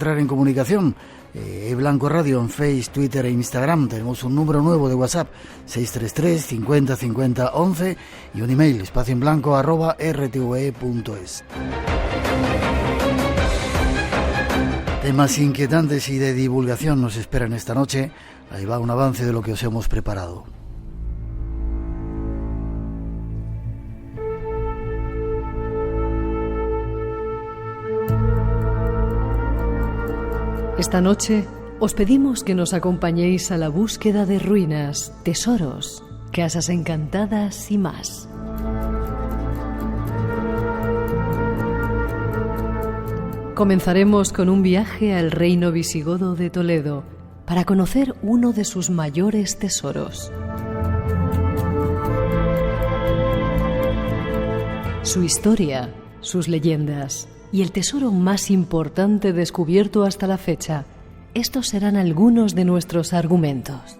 Entrar en comunicación, Blanco Radio en Face, Twitter e Instagram. Tenemos un número nuevo de WhatsApp, 633 50 50 11, y un email, espacioenblanco@rtve.es. Temas inquietantes y de divulgación nos esperan esta noche. Ahí va un avance de lo que os hemos preparado. Esta noche os pedimos que nos acompañéis a la búsqueda de ruinas, tesoros, casas encantadas y más. Comenzaremos con un viaje al reino visigodo de Toledo para conocer uno de sus mayores tesoros. Su historia, sus leyendas y el tesoro más importante descubierto hasta la fecha. Estos serán algunos de nuestros argumentos.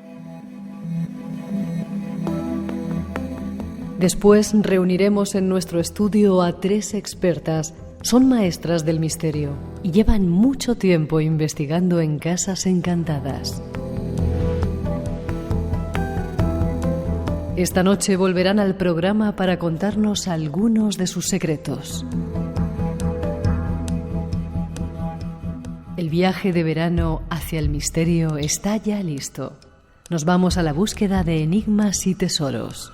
Después reuniremos en nuestro estudio a 3 expertas. Son maestras del misterio y llevan mucho tiempo investigando en casas encantadas. Esta noche volverán al programa para contarnos algunos de sus secretos. El viaje de verano hacia el misterio está ya listo. Nos vamos a la búsqueda de enigmas y tesoros.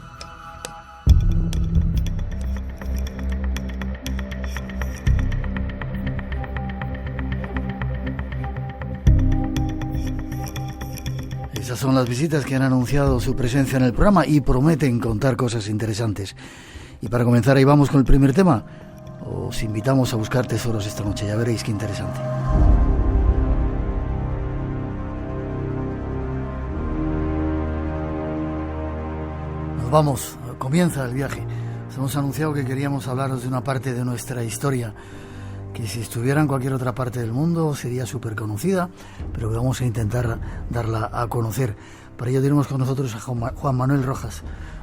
Esas son las visitas que han anunciado su presencia en el programa y prometen contar cosas interesantes. Y para comenzar, ahí vamos con el primer tema. Os invitamos a buscar tesoros esta noche, ya veréis qué interesante. Nos vamos, comienza el viaje. Os hemos anunciado que queríamos hablaros de una parte de nuestra historia que si estuviera en cualquier otra parte del mundo sería súper conocida, pero que vamos a intentar darla a conocer. Para ello tenemos con nosotros a Juan Manuel Rojas.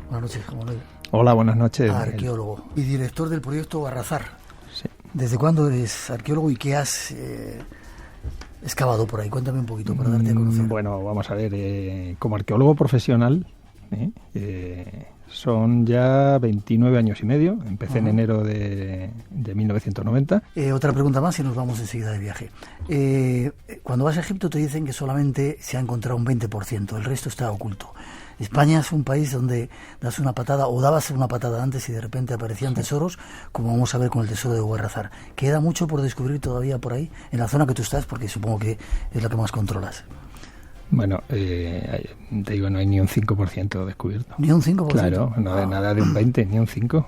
Buenas noches, Juan Manuel. Hola, buenas noches. Arqueólogo y director del proyecto Barrazar. Sí. ¿Desde cuándo eres arqueólogo y qué has excavado por ahí? Cuéntame un poquito para darte a conocer. Bueno, vamos a ver, como arqueólogo profesional, son ya 29 años y medio. Empecé en enero de 1990. Otra pregunta más y nos vamos enseguida de viaje. Cuando vas a Egipto te dicen que solamente se ha encontrado un 20%, el resto está oculto. España es un país donde das una patada o dabas una patada antes y de repente aparecían tesoros, como vamos a ver con el tesoro de Barrazar. ¿Queda mucho por descubrir todavía por ahí, en la zona que tú estás? Porque supongo que es la que más controlas. Bueno, te digo, no hay ni un 5% descubierto. ¿Ni un 5%? Claro, nada de un 20%, ni un 5%.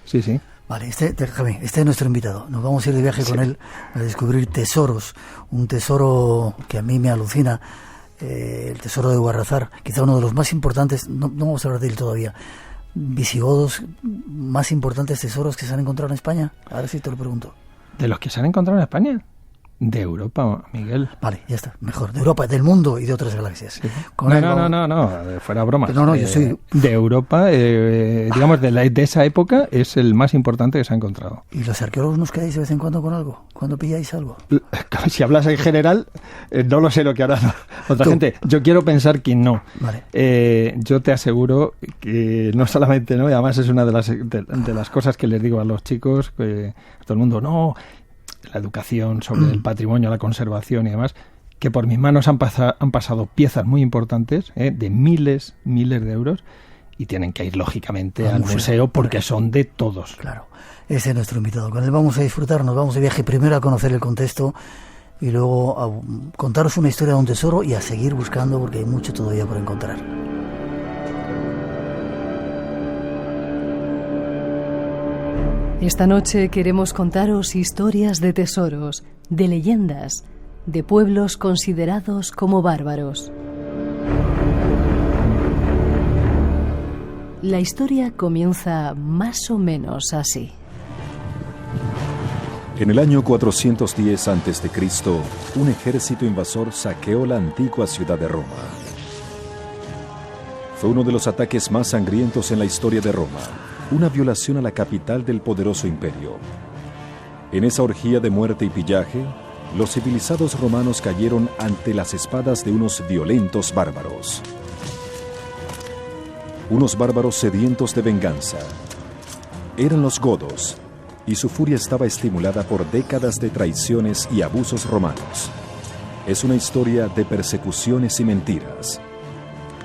Sí, sí. Vale, déjame, este es nuestro invitado. Nos vamos a ir de viaje con él a descubrir tesoros. Un tesoro que a mí me alucina, el tesoro de Barrazar, quizá uno de los más importantes, no vamos a hablar de él todavía, visigodos, más importantes tesoros que se han encontrado en España. Ahora sí te lo pregunto. ¿De los que se han encontrado en España? De Europa, Miguel. Vale, ya está, mejor. De Europa, del mundo y de otras galaxias. Sí. No, fuera bromas. No, yo soy... De Europa, digamos, de esa época, es el más importante que se ha encontrado. ¿Y los arqueólogos nos quedáis de vez en cuando con algo? ¿Cuándo pilláis algo? Si hablas en general, no lo sé lo que hará otra gente. Yo quiero pensar que no. Vale. Yo te aseguro que no solamente, ¿no? Y además es una de las cosas que les digo a los chicos, a todo el mundo, no... la educación sobre el patrimonio, la conservación y demás, que por mis manos han pasado piezas muy importantes, de miles de euros, y tienen que ir lógicamente al museo porque son de todos. Claro, ese es nuestro invitado. Con él vamos a disfrutar, nos vamos de viaje primero a conocer el contexto y luego a contaros una historia de un tesoro y a seguir buscando porque hay mucho todavía por encontrar. Esta noche queremos contaros historias de tesoros, de leyendas, de pueblos considerados como bárbaros. La historia comienza más o menos así. En el año 410 a.C., un ejército invasor saqueó la antigua ciudad de Roma. Fue uno de los ataques más sangrientos en la historia de Roma, una violación a la capital del poderoso imperio. En esa orgía de muerte y pillaje, los civilizados romanos cayeron ante las espadas de unos violentos bárbaros. Unos bárbaros sedientos de venganza. Eran los godos, y su furia estaba estimulada por décadas de traiciones y abusos romanos. Es una historia de persecuciones y mentiras.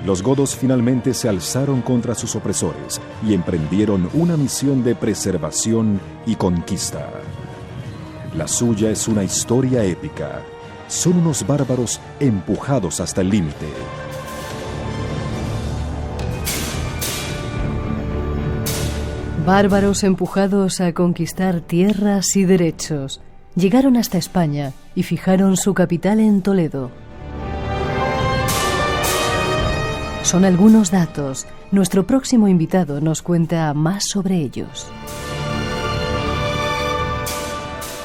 Los godos finalmente se alzaron contra sus opresores y emprendieron una misión de preservación y conquista. La suya es una historia épica. Son unos bárbaros empujados hasta el límite. Bárbaros empujados a conquistar tierras y derechos. Llegaron hasta España y fijaron su capital en Toledo. Son algunos datos. Nuestro próximo invitado nos cuenta más sobre ellos.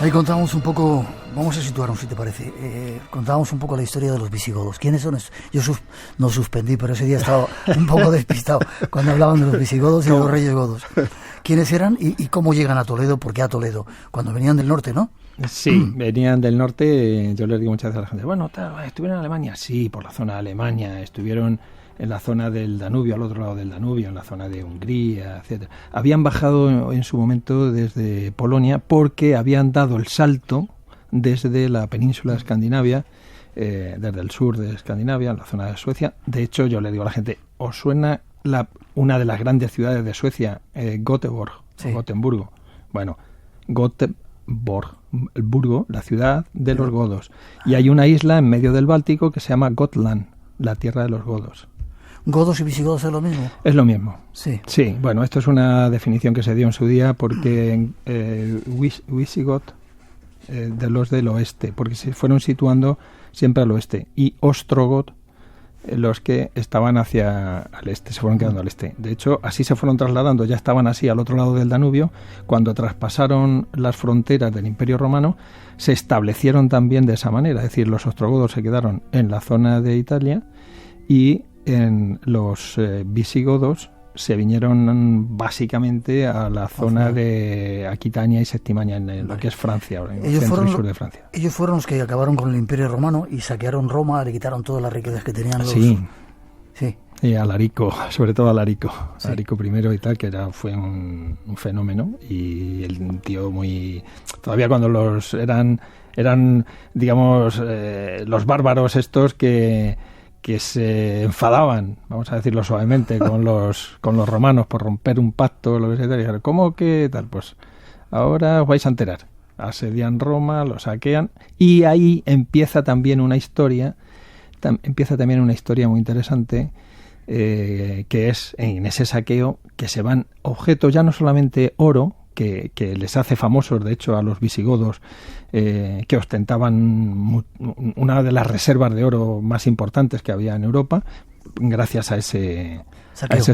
Ahí contamos un poco, vamos a situarnos si te parece, contábamos un poco la historia de los visigodos. ¿Quiénes son estos? Yo no suspendí, pero ese día estaba un poco despistado cuando hablaban de los visigodos y de los reyes godos. ¿Quiénes eran y cómo llegan a Toledo? ¿Por qué a Toledo? Cuando venían del norte, ¿no? Sí, venían del norte. Yo les digo muchas veces a la gente, bueno, ¿estuvieron en Alemania? Sí, por la zona de Alemania. Estuvieron en la zona del Danubio, al otro lado del Danubio, en la zona de Hungría, etcétera. Habían bajado en su momento desde Polonia porque habían dado el salto desde la península de Escandinavia, desde el sur de Escandinavia, en la zona de Suecia. De hecho, yo le digo a la gente, ¿os suena una de las grandes ciudades de Suecia, Göteborg, sí, o Gotemburgo? Bueno, Göteborg, la ciudad de los godos. Y hay una isla en medio del Báltico que se llama Gotland, la tierra de los godos. ¿Godos y visigodos es lo mismo? Es lo mismo. Sí. Sí, bueno, esto es una definición que se dio en su día porque Visigoth, de los del oeste, porque se fueron situando siempre al oeste, y Ostrogoth, los que estaban hacia el este, se fueron quedando al este. De hecho, así se fueron trasladando, ya estaban así al otro lado del Danubio. Cuando traspasaron las fronteras del Imperio Romano, se establecieron también de esa manera, es decir, los ostrogodos se quedaron en la zona de Italia y en los visigodos se vinieron básicamente a la zona de Aquitania y Septimania, en lo que es Francia, en el centro y sur de Francia. Ellos fueron los que acabaron con el Imperio Romano y saquearon Roma, le quitaron todas las riquezas que tenían los... Sí. Sí. Y a Alarico, sobre todo a Alarico. Sí. Alarico I y tal, que fue un fenómeno, y el tío muy... Todavía cuando eran digamos, los bárbaros estos que se enfadaban, vamos a decirlo suavemente, con los romanos por romper un pacto, lo que sea, y dijeron, ¿cómo que tal? Pues ahora os vais a enterar. Asedian Roma, lo saquean, y ahí empieza también una historia muy interesante, que es en ese saqueo que se van objetos, ya no solamente oro, que les hace famosos, de hecho, a los visigodos, que ostentaban una de las reservas de oro más importantes que había en Europa, gracias a ese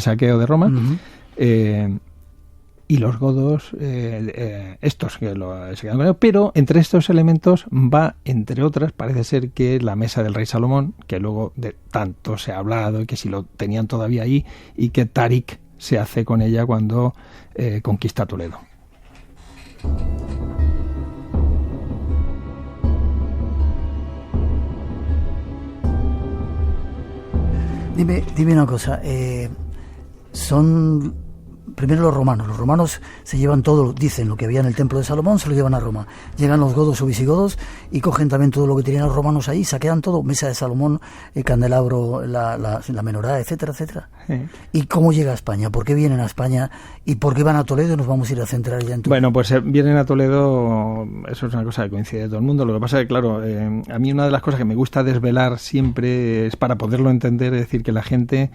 saqueo de Roma. Uh-huh. Y los godos, estos que se quedan con ellos, pero entre estos elementos va, entre otras, parece ser que la mesa del rey Salomón, que luego de tanto se ha hablado, y que si lo tenían todavía ahí, y que Tárik se hace con ella cuando conquista Toledo. Dime una cosa, son primero los romanos se llevan todo, dicen lo que había en el templo de Salomón, se lo llevan a Roma. Llegan los godos o visigodos y cogen también todo lo que tenían los romanos ahí, saquean todo, mesa de Salomón, el candelabro, la menorá, etcétera, etcétera. Sí. ¿Y cómo llega a España? ¿Por qué vienen a España? ¿Y por qué van a Toledo? Nos vamos a ir a centrar ya en todo. Bueno, pues vienen a Toledo, eso es una cosa que coincide de todo el mundo. Lo que pasa es que, claro, a mí una de las cosas que me gusta desvelar siempre es para poderlo entender, es decir, que la gente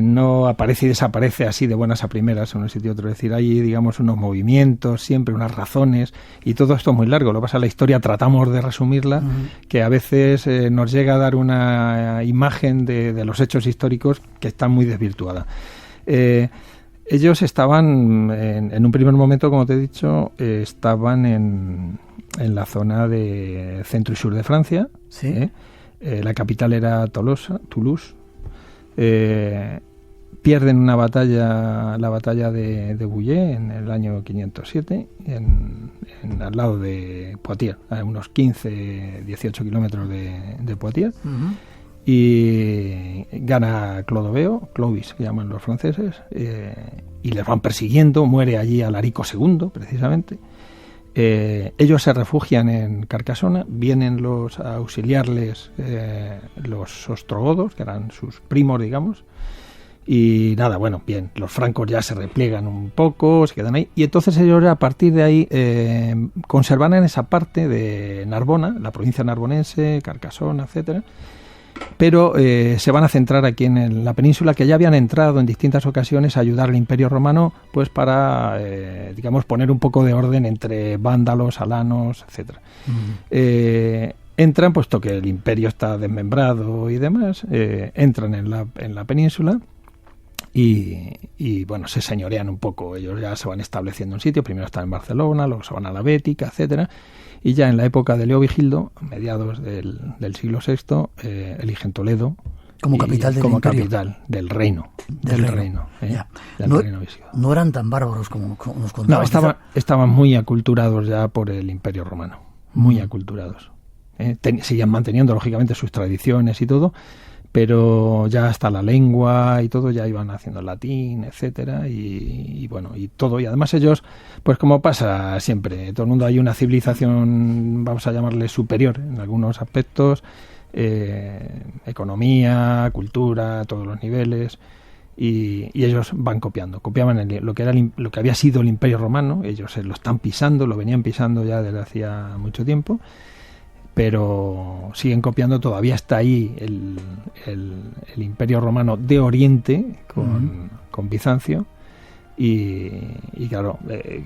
no aparece y desaparece así de buenas a primeras en un sitio u otro. Es decir, hay, digamos, unos movimientos, siempre unas razones, y todo esto es muy largo. Lo que pasa es que la historia tratamos de resumirla, que a veces nos llega a dar una imagen de los hechos históricos que está muy desvirtuada. Ellos estaban, en un primer momento, como te he dicho, estaban en la zona de centro y sur de Francia. ¿Sí? La capital era Toulouse. pierden la batalla de Bouillé en el año 507, al lado de Poitiers, a unos 15-18 kilómetros de Poitiers. Uh-huh. Y gana Clovis, que llaman los franceses, y les van persiguiendo. Muere allí Alarico II, precisamente. Ellos se refugian en Carcassona, vienen a auxiliarles los ostrogodos, que eran sus primos, digamos, y nada, bueno, bien, los francos ya se repliegan un poco, se quedan ahí, y entonces ellos a partir de ahí conservan en esa parte de Narbona, la provincia narbonense, Carcassona, etcétera, pero se van a centrar aquí en la península, que ya habían entrado en distintas ocasiones a ayudar al Imperio Romano, pues para, digamos, poner un poco de orden entre vándalos, alanos, etcétera. Uh-huh. Entran, puesto que el imperio está desmembrado y demás, entran en la península y bueno, se señorean un poco. Ellos ya se van estableciendo en sitio, primero están en Barcelona, luego se van a la Bética, etcétera. Y ya en la época de Leovigildo, a mediados del siglo VI, eligen Toledo como capital del como imperio. Capital del reino. Del reino visigodo. No eran tan bárbaros como nos contaban. No, estaban muy aculturados ya por el Imperio Romano. Muy aculturados. Seguían manteniendo, lógicamente, sus tradiciones y todo, pero ya hasta la lengua y todo ya iban haciendo latín, etcétera, y bueno, y todo. Y además ellos, pues como pasa siempre, todo el mundo hay una civilización, vamos a llamarle superior en algunos aspectos, economía, cultura, todos los niveles, y ellos van copiaban lo que había sido el Imperio Romano. Ellos lo están pisando, lo venían pisando ya desde hacía mucho tiempo, pero siguen copiando. Todavía está ahí el Imperio Romano de Oriente con Bizancio, y claro,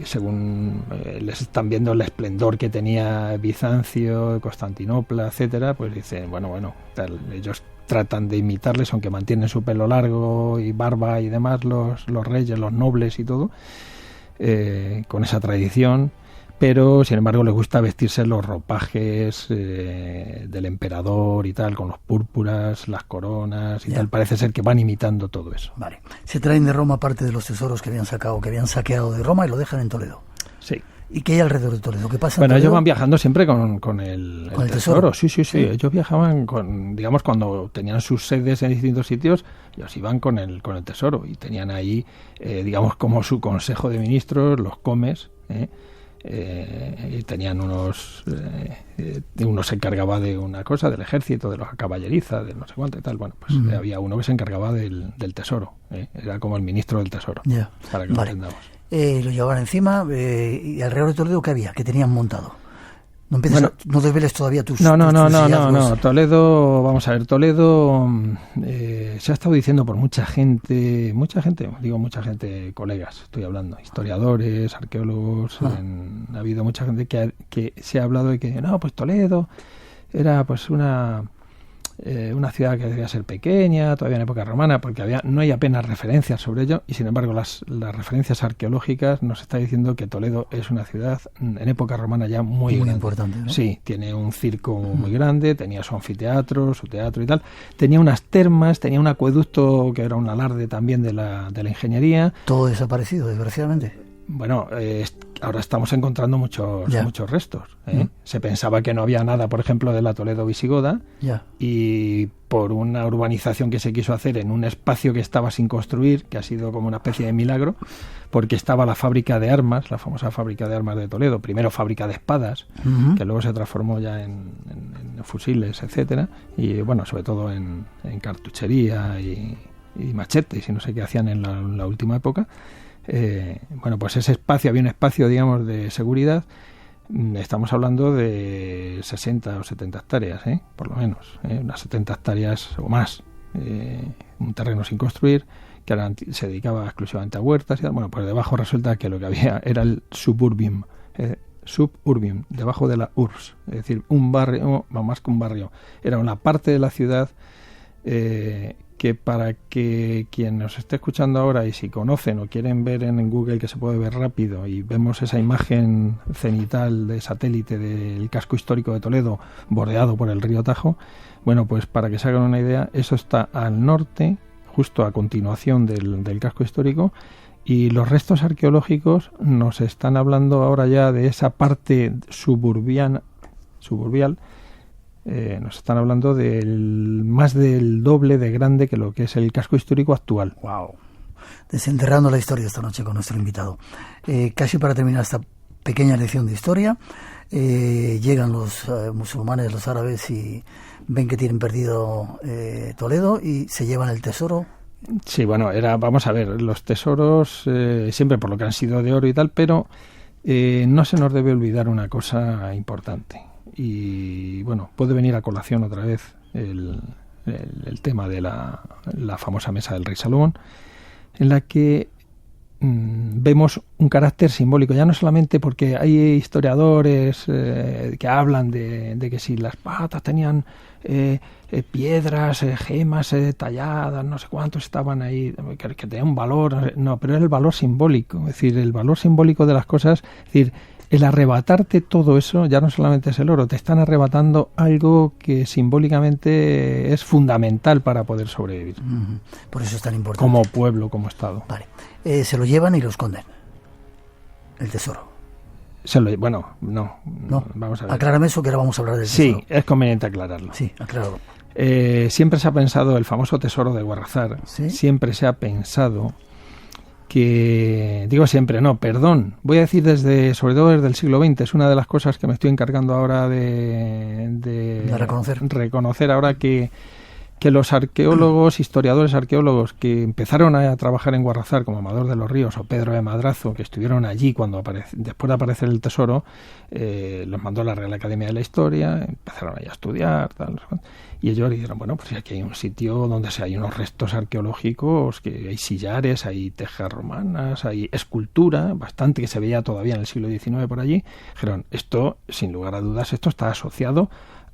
según les están viendo el esplendor que tenía Bizancio, Constantinopla, etcétera, pues dicen, bueno, tal, ellos tratan de imitarles, aunque mantienen su pelo largo y barba y demás, los reyes, los nobles y todo, con esa tradición. Pero, sin embargo, les gusta vestirse los ropajes del emperador y tal, con los púrpuras, las coronas y tal. Parece ser que van imitando todo eso. Vale. Se traen de Roma parte de los tesoros que habían saqueado de Roma, y lo dejan en Toledo. Sí. ¿Y qué hay alrededor de Toledo? ¿Qué pasa en Bueno, Toledo? ellos van viajando siempre con el tesoro. Sí. Ellos viajaban digamos, cuando tenían sus sedes en distintos sitios, ellos iban con el tesoro, y tenían ahí, digamos, como su consejo de ministros, los comes, y tenían uno se encargaba de una cosa, del ejército, de los caballeriza, de no sé cuánto y tal. Bueno, pues había uno que se encargaba del tesoro, era como el ministro del tesoro, para que lo entendamos. Lo llevaban encima, y alrededor de Toledo, ¿qué había? ¿Qué tenían montado? No desveles todavía tus No. Toledo, vamos a ver, Toledo se ha estado diciendo por mucha gente, colegas, estoy hablando, historiadores, arqueólogos, ha habido mucha gente que se ha hablado de que, no, pues Toledo era pues una ciudad que debía ser pequeña, todavía en época romana, porque no hay apenas referencias sobre ello, y sin embargo las referencias arqueológicas nos está diciendo que Toledo es una ciudad en época romana ya muy grande. Importante, ¿no? Sí, tiene un circo muy grande, tenía su anfiteatro, su teatro y tal, tenía unas termas, tenía un acueducto que era un alarde también de la ingeniería. Todo desaparecido, desgraciadamente. Bueno, ahora estamos encontrando muchos restos. Se pensaba que no había nada, por ejemplo, de la Toledo visigoda, y por una urbanización que se quiso hacer en un espacio que estaba sin construir, que ha sido como una especie de milagro, porque estaba la fábrica de armas, la famosa fábrica de armas de Toledo, primero fábrica de espadas, que luego se transformó ya en fusiles, etcétera, y bueno, sobre todo en cartuchería y machetes y no sé qué hacían en la última época. Bueno, pues ese espacio, había un espacio, digamos, de seguridad. Estamos hablando de 60 o 70 hectáreas, por lo menos, unas 70 hectáreas o más, un terreno sin construir, que se dedicaba exclusivamente a huertas. Bueno, pues debajo resulta que lo que había era el suburbium, debajo de la urbs, es decir, un barrio, no más que un barrio, era una parte de la ciudad que, para que quien nos esté escuchando ahora, y si conocen o quieren ver en Google, que se puede ver rápido, y vemos esa imagen cenital de satélite del casco histórico de Toledo bordeado por el río Tajo, bueno, pues para que se hagan una idea, eso está al norte justo a continuación del casco histórico, y los restos arqueológicos nos están hablando ahora ya de esa parte suburbial, nos están hablando más del doble de grande que lo que es el casco histórico actual. Wow. Desenterrando la historia esta noche con nuestro invitado. Casi para terminar esta pequeña lección de historia, llegan los musulmanes, los árabes, y ven que tienen perdido Toledo y se llevan el tesoro. Sí, bueno, vamos a ver, los tesoros siempre por lo que han sido de oro y tal, pero no se nos debe olvidar una cosa importante. Y bueno, puede venir a colación otra vez el tema de la famosa mesa del rey Salomón, en la que vemos un carácter simbólico, ya no solamente porque hay historiadores que hablan de que si las patas tenían piedras, gemas talladas, no sé cuántos estaban ahí, que tenían un valor, no, pero era el valor simbólico, es decir, el valor simbólico de las cosas, es decir, el arrebatarte todo eso, ya no solamente es el oro, te están arrebatando algo que simbólicamente es fundamental para poder sobrevivir. Por eso es tan importante. Como pueblo, como Estado. Vale. Se lo llevan y lo esconden, el tesoro. Bueno, no. Vamos a ver. Aclárame eso, que ahora vamos a hablar del tesoro. Sí, es conveniente aclararlo. Sí, acláralo. Siempre se ha pensado, el famoso tesoro de Guarrazar, ¿sí? Siempre se ha pensado que, digo siempre, no, perdón, voy a decir sobre todo desde el siglo XX, es una de las cosas que me estoy encargando ahora de reconocer ahora que los arqueólogos, historiadores arqueólogos que empezaron a trabajar en Guarrazar, como Amador de los Ríos o Pedro de Madrazo, que estuvieron allí después de aparecer el tesoro, los mandó la Real Academia de la Historia, empezaron ahí a estudiar, tal, y ellos dijeron, bueno, pues aquí hay un sitio donde hay unos restos arqueológicos, que hay sillares, hay tejas romanas, hay escultura, bastante que se veía todavía en el siglo XIX por allí. Dijeron, esto, sin lugar a dudas, esto está asociado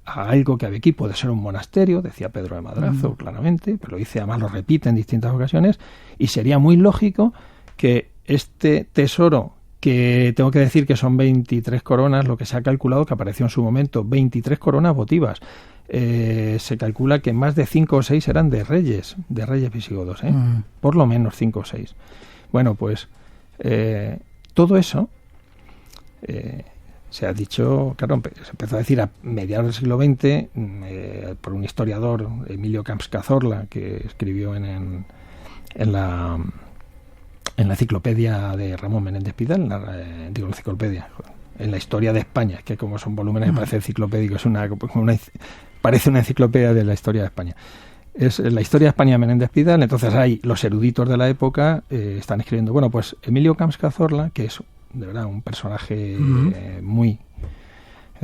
a algo que aquí puede ser un monasterio, decía Pedro de Madrazo claramente, pero además lo repite en distintas ocasiones, y sería muy lógico que este tesoro, que tengo que decir que son 23 coronas, lo que se ha calculado que apareció en su momento, 23 coronas votivas, se calcula que más de 5 o 6 eran de reyes visigodos, por lo menos 5 o 6. Bueno, pues todo eso se ha dicho, claro, se empezó a decir a mediados del siglo XX por un historiador, Emilio Camps Cazorla, que escribió en la enciclopedia de Ramón Menéndez Pidal, en la historia de España, que como son volúmenes, parece enciclopédico, parece una enciclopedia de la historia de España. Es la historia de España de Menéndez Pidal. Entonces hay los eruditos de la época están escribiendo, bueno, pues Emilio Camps Cazorla, que es de verdad un personaje muy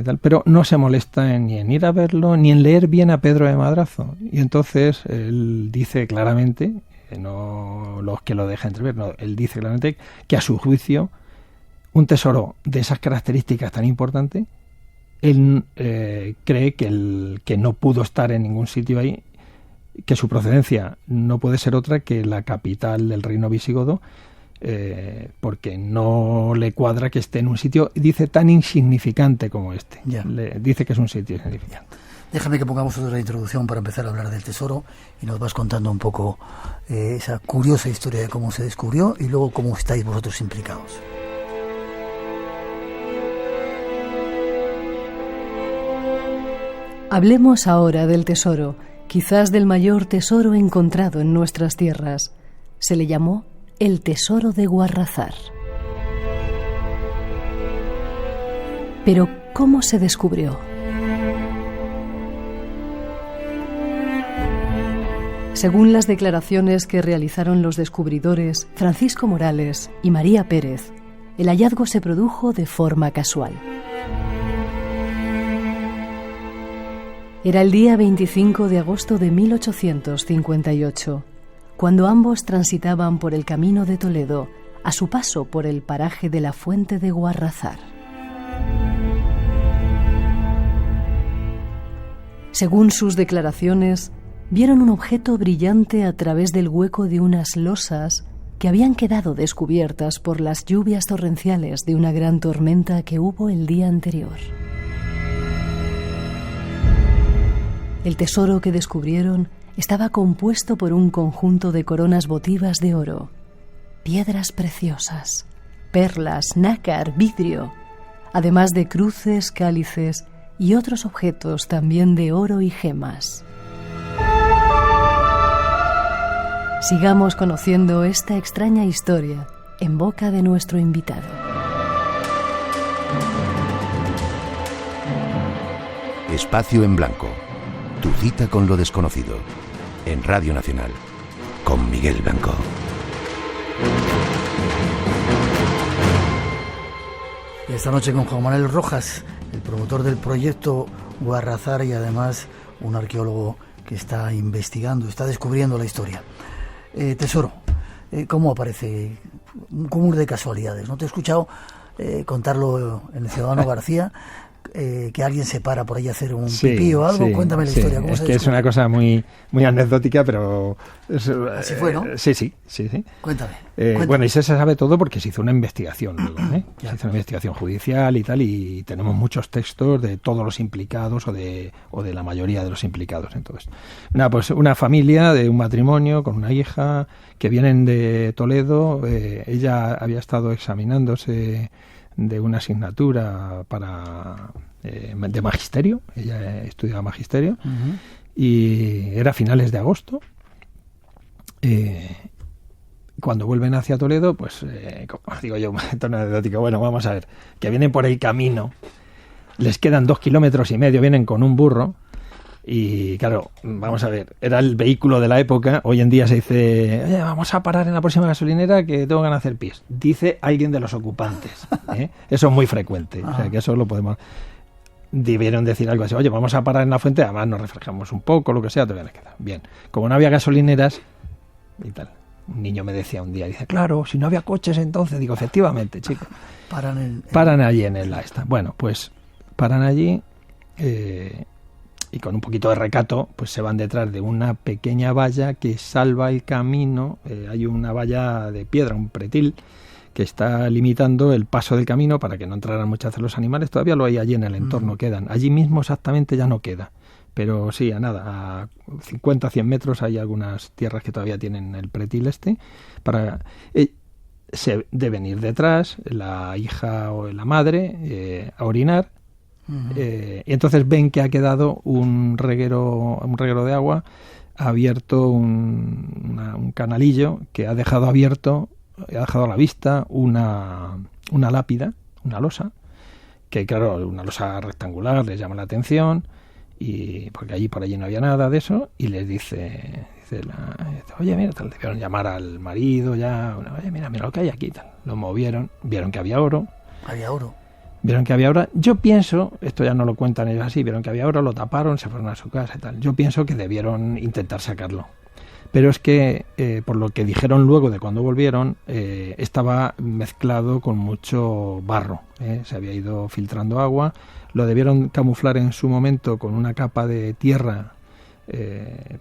tal, pero no se molesta ni en ir a verlo ni en leer bien a Pedro de Madrazo, y entonces él dice claramente, no los que lo deja entrever, no, él dice claramente que a su juicio un tesoro de esas características tan importante, él cree que no pudo estar en ningún sitio ahí, que su procedencia no puede ser otra que la capital del reino visigodo, porque no le cuadra que esté en un sitio, dice, tan insignificante como este. Dice que es un sitio insignificante. Déjame que pongamos otra introducción para empezar a hablar del tesoro, y nos vas contando un poco esa curiosa historia de cómo se descubrió y luego cómo estáis vosotros implicados. Hablemos ahora del tesoro, quizás del mayor tesoro encontrado en nuestras tierras. Se le llamó el tesoro de Guarrazar. Pero, ¿cómo se descubrió? Según las declaraciones que realizaron los descubridores Francisco Morales y María Pérez, el hallazgo se produjo de forma casual. Era el día 25 de agosto de 1858, cuando ambos transitaban por el camino de Toledo a su paso por el paraje de la Fuente de Guarrazar. Según sus declaraciones, vieron un objeto brillante a través del hueco de unas losas que habían quedado descubiertas por las lluvias torrenciales de una gran tormenta que hubo el día anterior. El tesoro que descubrieron estaba compuesto por un conjunto de coronas votivas de oro, piedras preciosas, perlas, nácar, vidrio, además de cruces, cálices y otros objetos también de oro y gemas. Sigamos conociendo esta extraña historia en boca de nuestro invitado. Espacio en Blanco. Tu cita con lo desconocido. En Radio Nacional. Con Miguel Blanco. Esta noche con Juan Manuel Rojas, el promotor del proyecto Guarrazar y además un arqueólogo que está investigando, está descubriendo la historia. Tesoro, ¿cómo aparece? Un cúmulo de casualidades. ¿No te he escuchado contarlo en el Ciudadano García? Que alguien se para por ahí a hacer un pipí o algo. Cuéntame la historia. ¿Cómo es que es una cosa muy anecdótica, pero... Así fue, ¿no? Sí. Cuéntame. Bueno, y se sabe todo porque se hizo una investigación luego, Se hizo una investigación judicial y tal, y tenemos muchos textos de todos los implicados o de la mayoría de los implicados. Entonces, pues una familia de un matrimonio con una hija que vienen de Toledo. Ella había estado examinándose de una asignatura de magisterio. Ella estudiaba magisterio. Uh-huh. Y era a finales de agosto. Cuando vuelven hacia Toledo, pues, como digo yo, tono anecdótico, bueno, vamos a ver, que vienen por el camino, les quedan 2,5 kilómetros, vienen con un burro. Y claro, vamos a ver, era el vehículo de la época. Hoy en día se dice, oye, vamos a parar en la próxima gasolinera que tengo ganas de hacer pis. Dice alguien de los ocupantes. Eso es muy frecuente. O sea, que eso lo podemos... Debieron decir algo así, oye, vamos a parar en la fuente, además nos refrescamos un poco, lo que sea, todavía les queda. Bien, como no había gasolineras y tal. Un niño me decía un día, dice, claro, si no había coches entonces. Digo, efectivamente, chico. Paran allí en la esta. Bueno, pues paran allí... y con un poquito de recato, pues se van detrás de una pequeña valla que salva el camino. Hay una valla de piedra, un pretil, que está limitando el paso del camino para que no entraran muchas de los animales. Todavía lo hay allí en el entorno, quedan. Allí mismo exactamente ya no queda. Pero sí, a 50, 100 metros hay algunas tierras que todavía tienen el pretil se deben ir detrás, la hija o la madre, a orinar. Uh-huh. Y entonces ven que ha quedado un reguero de agua abierto, un canalillo que ha dejado abierto, ha dejado a la vista una lápida, una losa, que claro, una losa rectangular les llama la atención, y porque por allí no había nada de eso, y les dice oye, mira, tal, debieron llamar al marido ya, oye, mira lo que hay aquí, tal. Lo movieron, vieron que había oro. Vieron que había oro. Yo pienso, esto ya no lo cuentan ellos así, vieron que había oro, lo taparon, se fueron a su casa y tal. Yo pienso que debieron intentar sacarlo. Pero es que, por lo que dijeron luego de cuando volvieron, estaba mezclado con mucho barro. Se había ido filtrando agua. Lo debieron camuflar en su momento con una capa de tierra,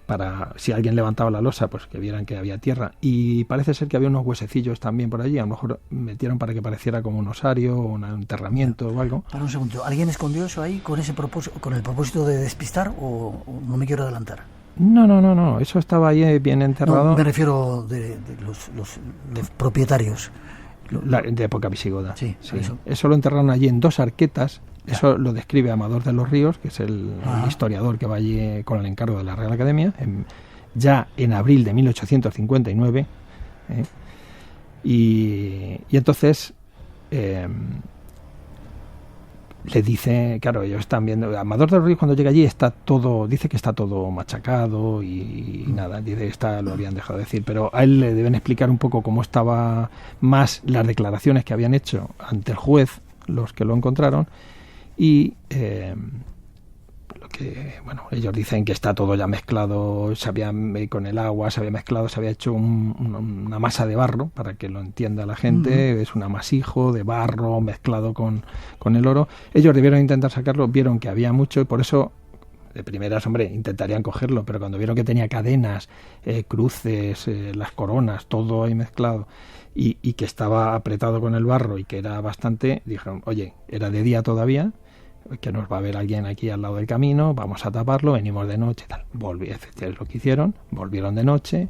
para si alguien levantaba la losa, pues que vieran que había tierra. Y parece ser que había unos huesecillos también por allí. A lo mejor metieron para que pareciera como un osario, un enterramiento o algo. Para un segundo, ¿alguien escondió eso ahí con el propósito de despistar o no me quiero adelantar? No, eso estaba ahí bien enterrado. No, me refiero de los propietarios. De época visigoda. Sí. Eso lo enterraron allí en 2 arquetas. Eso lo describe Amador de los Ríos, que es el historiador que va allí con el encargo de la Real Academia, ya en abril de 1859. Y entonces le dice, claro, ellos están viendo, Amador de los Ríos cuando llega allí dice que está todo machacado y nada, dice que lo habían dejado decir, pero a él le deben explicar un poco cómo estaba, más las declaraciones que habían hecho ante el juez los que lo encontraron. Y ellos dicen que está todo ya mezclado, con el agua se había mezclado, se había hecho una masa de barro, para que lo entienda la gente. Es un amasijo de barro mezclado con el oro. Ellos debieron intentar sacarlo, vieron que había mucho y por eso de primeras, intentarían cogerlo, pero cuando vieron que tenía cadenas, cruces, las coronas, todo ahí mezclado, y que estaba apretado con el barro y que era bastante, dijeron, oye, era de día todavía, que nos va a ver alguien aquí al lado del camino, vamos a taparlo, venimos de noche y tal. Efectivamente, lo que hicieron, volvieron de noche,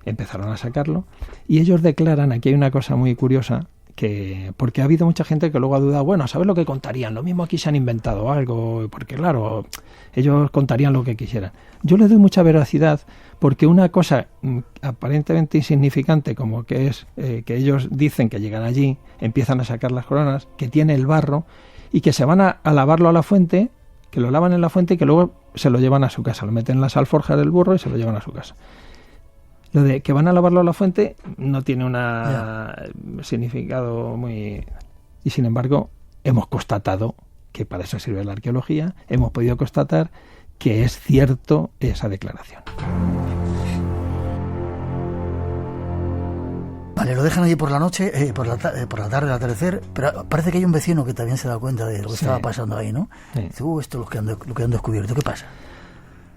empezaron a sacarlo, y ellos declaran, aquí hay una cosa muy curiosa, que porque ha habido mucha gente que luego ha dudado, bueno, ¿sabes lo que contarían? Lo mismo aquí se han inventado algo, porque claro, ellos contarían lo que quisieran. Yo le doy mucha veracidad, porque una cosa aparentemente insignificante, como que es que ellos dicen que llegan allí, empiezan a sacar las coronas, que tiene el barro, y que se van a lavarlo a la fuente, que lo lavan en la fuente y que luego se lo llevan a su casa, lo meten en las alforjas del burro y se lo llevan a su casa. Lo de que van a lavarlo a la fuente no tiene un significado muy... Y sin embargo, hemos constatado, que para eso sirve la arqueología, hemos podido constatar que es cierto esa declaración. Vale, lo dejan allí por la noche, por la tarde, al atardecer, pero parece que hay un vecino que también se da cuenta de lo que estaba pasando ahí, ¿no? Sí. Dice, esto es lo que han descubierto, ¿qué pasa?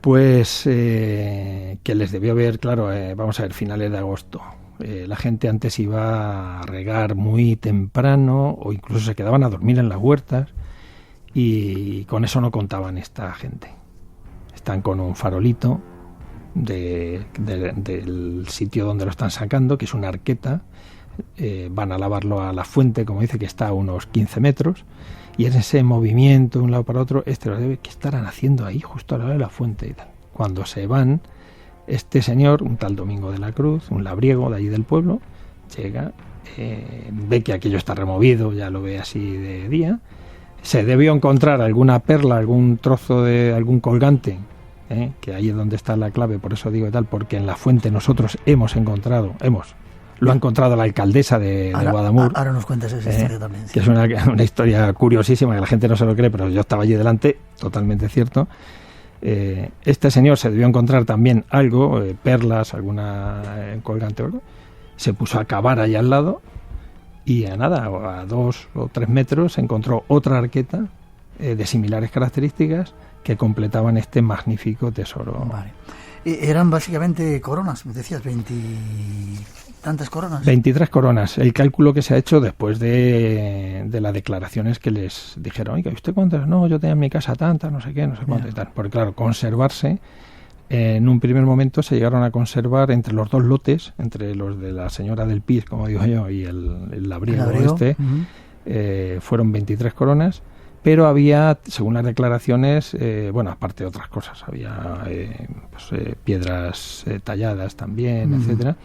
Pues que les debió ver, claro, vamos a ver, finales de agosto. La gente antes iba a regar muy temprano o incluso se quedaban a dormir en las huertas y con eso no contaban esta gente. Están con un farolito del sitio donde lo están sacando, que es una arqueta, van a lavarlo a la fuente, como dice, que está a unos 15 metros, y en ese movimiento de un lado para otro, lo debe que estarán haciendo ahí, justo al lado de la fuente y tal. Cuando se van, este señor, un tal Domingo de la Cruz, un labriego de allí del pueblo, llega, ve que aquello está removido, ya lo ve así de día, se debió encontrar alguna perla, algún trozo de algún colgante, que ahí es donde está la clave, por eso digo tal, porque en la fuente nosotros lo ha encontrado la alcaldesa de Guadamur. Ahora nos cuentas esa historia también. Sí. Que es una historia curiosísima, que la gente no se lo cree, pero yo estaba allí delante, totalmente cierto. Este señor se debió encontrar también algo, perlas, alguna colgante oro, se puso a cavar allá al lado y a 2 o 3 metros se encontró otra arqueta de similares características que completaban este magnífico tesoro. Vale. Eran básicamente coronas, me decías, 20 tantas coronas. 23 coronas, el cálculo que se ha hecho después de las declaraciones que les dijeron, oiga, ¿usted cuántas? No, yo tenía en mi casa tantas, no sé qué, no sé cuánto y tal. Porque claro, conservarse, en un primer momento se llegaron a conservar entre los dos lotes, entre los de la señora del Pis, como digo yo, y el labriego fueron 23 coronas. Pero había, según las declaraciones, aparte de otras cosas, había piedras talladas también, etcétera.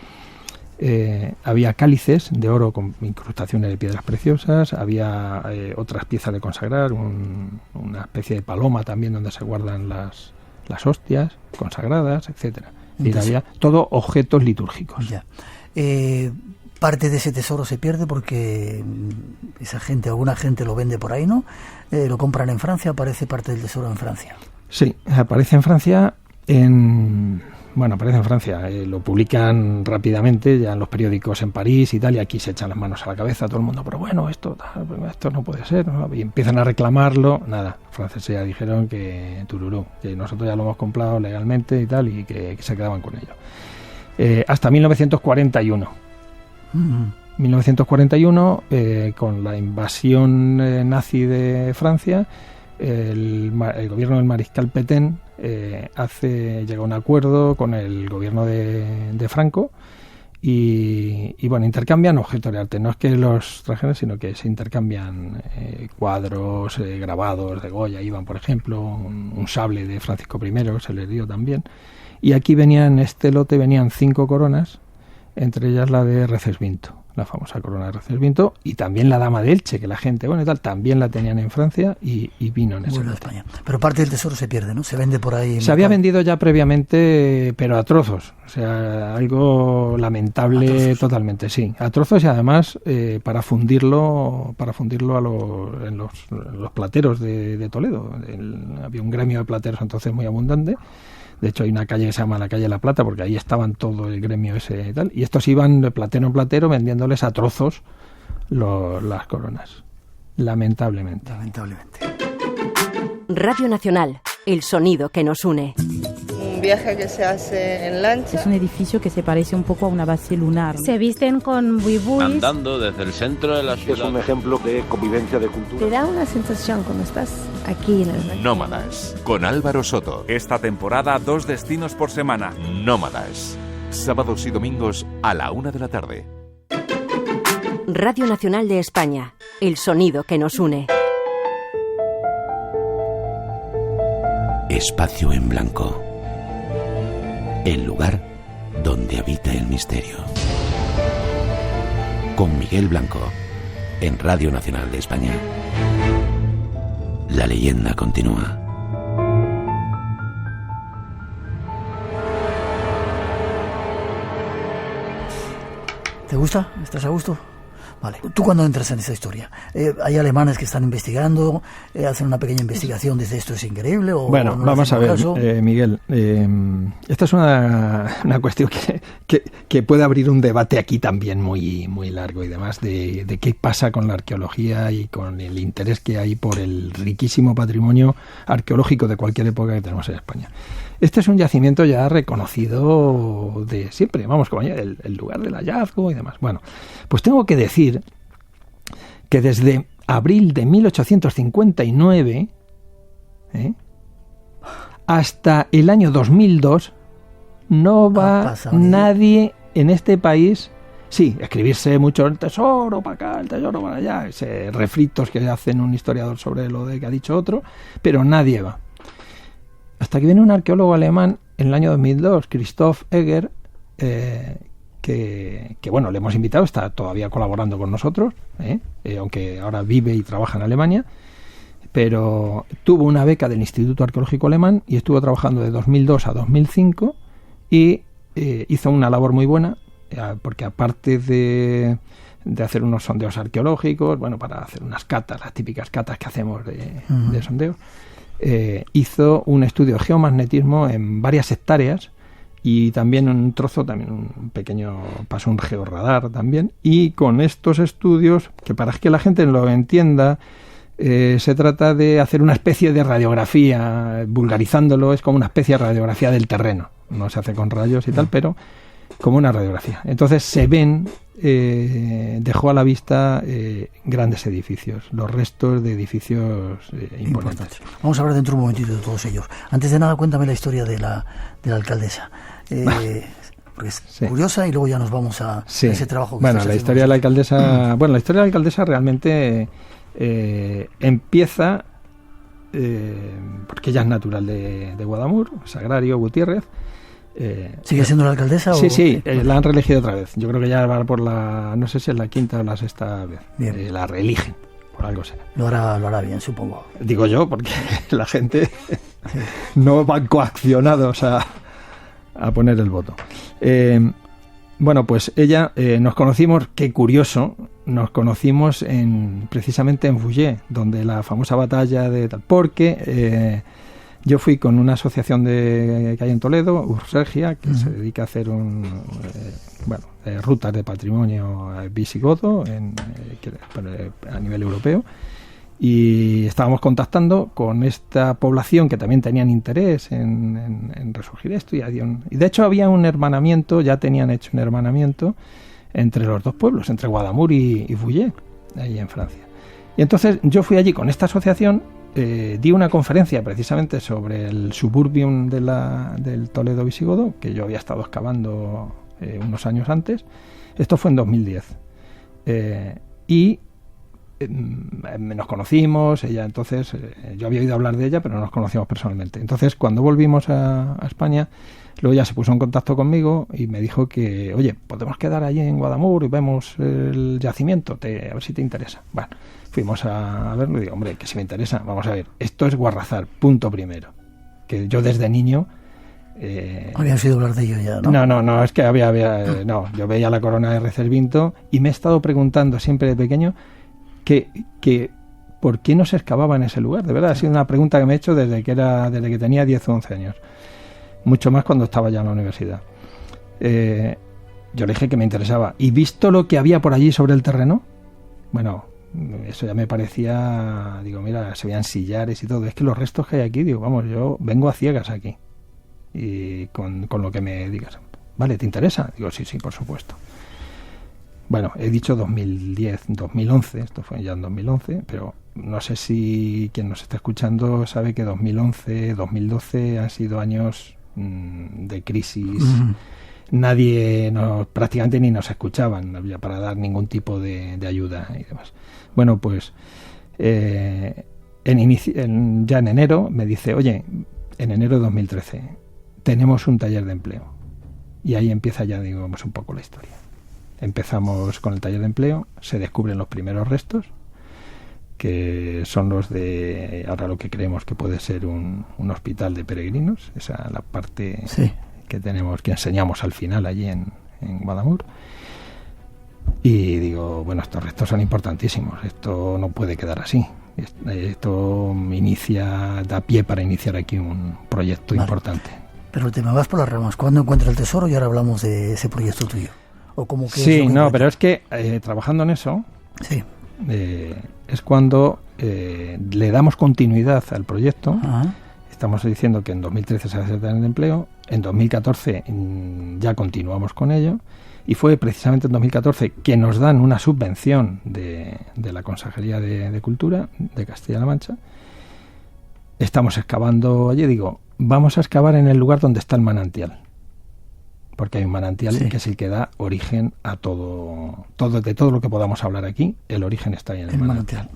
Había cálices de oro con incrustaciones de piedras preciosas, había otras piezas de consagrar, una especie de paloma también donde se guardan las hostias consagradas, etcétera. Y había todo objetos litúrgicos. Ya. Parte de ese tesoro se pierde porque alguna gente lo vende por ahí, ¿no? Lo compran en Francia, aparece parte del tesoro en Francia. Sí, aparece en Francia, lo publican rápidamente ya en los periódicos en París y tal, y aquí se echan las manos a la cabeza todo el mundo, pero bueno, esto no puede ser, ¿no? Y empiezan a reclamarlo, nada, los franceses ya dijeron que nosotros ya lo hemos comprado legalmente y tal, y que se quedaban con ello. Hasta 1941. 1941, con la invasión nazi de Francia, el gobierno del mariscal Pétain llega a un acuerdo con el gobierno de Franco y intercambian objetos de arte. No es que los trajeran, sino que se intercambian cuadros, grabados de Goya, por ejemplo, un sable de Francisco I se les dio también. Y aquí en este lote venían 5 coronas, entre ellas la de Recesvinto, la famosa corona de Recesvinto, y también la dama de Elche, que la gente, también la tenían en Francia y vino en ese lote. España. Pero parte del tesoro se pierde, ¿no? Se vende por ahí. Se había vendido ya previamente, pero a trozos, o sea, algo lamentable totalmente, sí, a trozos, y además para fundirlo en los plateros de Toledo. Había un gremio de plateros entonces muy abundante. De hecho, hay una calle que se llama la calle de la Plata, porque ahí estaban todo el gremio ese y tal. Y estos iban de platero en platero vendiéndoles a trozos las coronas. Lamentablemente. Radio Nacional, el sonido que nos une. viaje que se hace en lancha. Es un edificio que se parece un poco a una base lunar. Se visten con buibúis. Andando desde el centro de la ciudad. Es un ejemplo de convivencia de cultura. Te da una sensación cuando estás aquí en el... Nómadas, con Álvaro Soto. Esta temporada 2 destinos por semana. Nómadas, sábados y domingos a la 1 de la tarde. Radio Nacional de España, el sonido que nos une. Espacio en blanco. El lugar donde habita el misterio. Con Miguel Blanco, en Radio Nacional de España. La leyenda continúa. ¿Te gusta? ¿Estás a gusto? Vale. ¿Tú cuándo entras en esta historia? ¿Hay alemanes que están investigando? ¿Hacen una pequeña investigación? ¿Dice esto es increíble? O bueno, no vamos a ver, Miguel. Esta es una cuestión que puede abrir un debate aquí también muy, muy largo y demás de qué pasa con la arqueología y con el interés que hay por el riquísimo patrimonio arqueológico de cualquier época que tenemos en España. Este es un yacimiento ya reconocido de siempre, vamos, como el lugar del hallazgo y demás. Bueno, pues tengo que decir que desde abril de 1859 hasta el año 2002 no va nadie en este país. Sí, escribirse mucho el tesoro para acá, el tesoro para allá, ese refritos que hacen un historiador sobre lo de que ha dicho otro, pero nadie va. Hasta que viene un arqueólogo alemán en el año 2002, Christoph Egger, que bueno, le hemos invitado, está todavía colaborando con nosotros, aunque ahora vive y trabaja en Alemania, pero tuvo una beca del Instituto Arqueológico Alemán y estuvo trabajando de 2002 a 2005 y hizo una labor muy buena, porque aparte de hacer unos sondeos arqueológicos, bueno, para hacer unas catas, las típicas catas que hacemos de sondeos, hizo un estudio de geomagnetismo en varias hectáreas y también un trozo, también un pequeño, pasó un georradar también, y con estos estudios, que para que la gente lo entienda, se trata de hacer una especie de radiografía, vulgarizándolo, es como una especie de radiografía del terreno, no se hace con rayos y tal, pero como una radiografía. Entonces se ven, dejó a la vista grandes edificios, los restos de edificios importantes. Vamos a hablar dentro de un momentito de todos ellos. Antes de nada, cuéntame la historia de la alcaldesa. Porque es curiosa y luego ya nos vamos a ese trabajo que la historia de la alcaldesa. Bueno, la historia de la alcaldesa realmente empieza porque ella es natural de Guadamur, Sagrario Gutiérrez. ¿Sigue siendo la alcaldesa? Sí, la han reelegido otra vez. Yo creo que ya va por la, no sé si es la quinta o la sexta vez. La reeligen, por algo será. Lo hará bien, supongo. Digo yo, porque la gente no van coaccionados a poner el voto. Bueno, pues ella, nos conocimos, qué curioso, nos conocimos precisamente en Fouillé, donde la famosa batalla de tal, porque yo fui con una asociación que hay en Toledo, Ursergia, que se dedica a hacer rutas de patrimonio visigodo a nivel europeo, y estábamos contactando con esta población que también tenían interés en resurgir esto, y de hecho había un hermanamiento, ya tenían hecho un hermanamiento entre los dos pueblos, entre Guadamur y Fouillé, ahí en Francia. Y entonces yo fui allí con esta asociación. Di una conferencia precisamente sobre el suburbium del Toledo visigodo, que yo había estado excavando unos años antes. Esto fue en 2010. Y nos conocimos, ella entonces, yo había oído hablar de ella, pero no nos conocíamos personalmente. Entonces, cuando volvimos a España, luego ella se puso en contacto conmigo y me dijo que, oye, podemos quedar allí en Guadamur y vemos el yacimiento, a ver si te interesa. Bueno, fuimos a verlo y digo, hombre, que si me interesa, vamos a ver, esto es Guarrazar, punto primero. Que yo desde niño... Habías oído hablar de ello ya, ¿no? No, es que no, yo veía la corona de Recesvinto y me he estado preguntando siempre de pequeño que ¿por qué no se excavaba en ese lugar? De verdad, ha sido una pregunta que me he hecho desde que tenía 10 o 11 años. Mucho más cuando estaba ya en la universidad. Yo le dije que me interesaba. Y visto lo que había por allí sobre el terreno, bueno, eso ya me parecía, digo, mira, se veían sillares y todo. Es que los restos que hay aquí, digo, vamos, yo vengo a ciegas aquí. y con lo que me digas. Vale, ¿te interesa? Digo, sí, por supuesto. Bueno, he dicho 2010, 2011, esto fue ya en 2011, pero no sé si quien nos está escuchando sabe que 2011, 2012 han sido años de crisis. Nadie, prácticamente ni nos escuchaban, no había para dar ningún tipo de ayuda y demás. Bueno, pues ya en enero me dice, oye, en enero de 2013 tenemos un taller de empleo. Y ahí empieza ya, digamos, un poco la historia. Empezamos con el taller de empleo, se descubren los primeros restos, que son los de ahora lo que creemos que puede ser un hospital de peregrinos, esa la parte que tenemos, que enseñamos al final allí en Guadamur. Y digo, bueno, estos restos son importantísimos, esto no puede quedar así. Esto da pie para iniciar aquí un proyecto importante. Pero te me vas por las ramas. ¿Cuándo encuentras el tesoro? Y ahora hablamos de ese proyecto tuyo. ¿O cómo que sí, no, pero es que trabajando en eso, es cuando le damos continuidad al proyecto. Estamos diciendo que en 2013 se hace el taller de empleo, en 2014 ya continuamos con ello, y fue precisamente en 2014 que nos dan una subvención de la Consejería de Cultura de Castilla-La Mancha. Estamos excavando allí, digo, vamos a excavar en el lugar donde está el manantial, porque hay un manantial que es el que da origen a todo de todo lo que podamos hablar aquí, el origen está ahí en el manantial.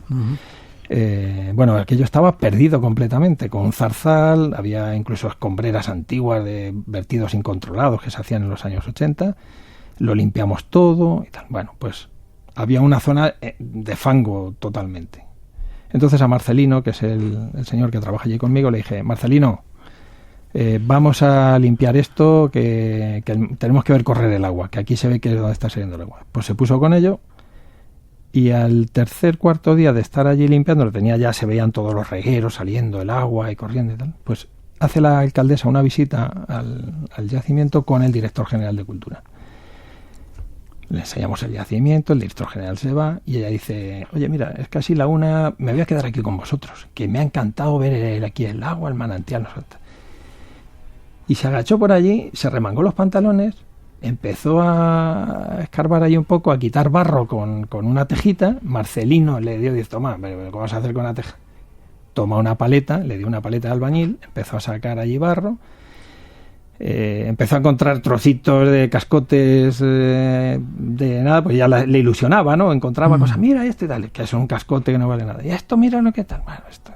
Bueno, aquello estaba perdido completamente, con un zarzal, había incluso escombreras antiguas de vertidos incontrolados que se hacían en los años 80, lo limpiamos todo y tal. Bueno, pues había una zona de fango totalmente. Entonces a Marcelino, que es el señor que trabaja allí conmigo, le dije, Marcelino, vamos a limpiar esto, que tenemos que ver correr el agua, que aquí se ve que es donde está saliendo el agua. Pues se puso con ello, y al cuarto día de estar allí limpiando, se veían todos los regueros saliendo, el agua y corriendo y tal, pues hace la alcaldesa una visita al yacimiento con el director general de Cultura. Le enseñamos el yacimiento, el director general se va y ella dice, oye, mira, es casi la una, me voy a quedar aquí con vosotros, que me ha encantado ver aquí el agua, el manantial, nosotros. Y se agachó por allí, se remangó los pantalones, empezó a escarbar ahí un poco, a quitar barro con una tejita. Marcelino le dio, dice, toma, ¿cómo vas a hacer con una teja? Toma una paleta, le dio una paleta de albañil, empezó a sacar allí barro, empezó a encontrar trocitos de cascotes de nada, pues ya le ilusionaba, ¿no? Encontraba cosas, mira este y tal, que es un cascote que no vale nada, y esto, mira lo que tal, bueno, esto.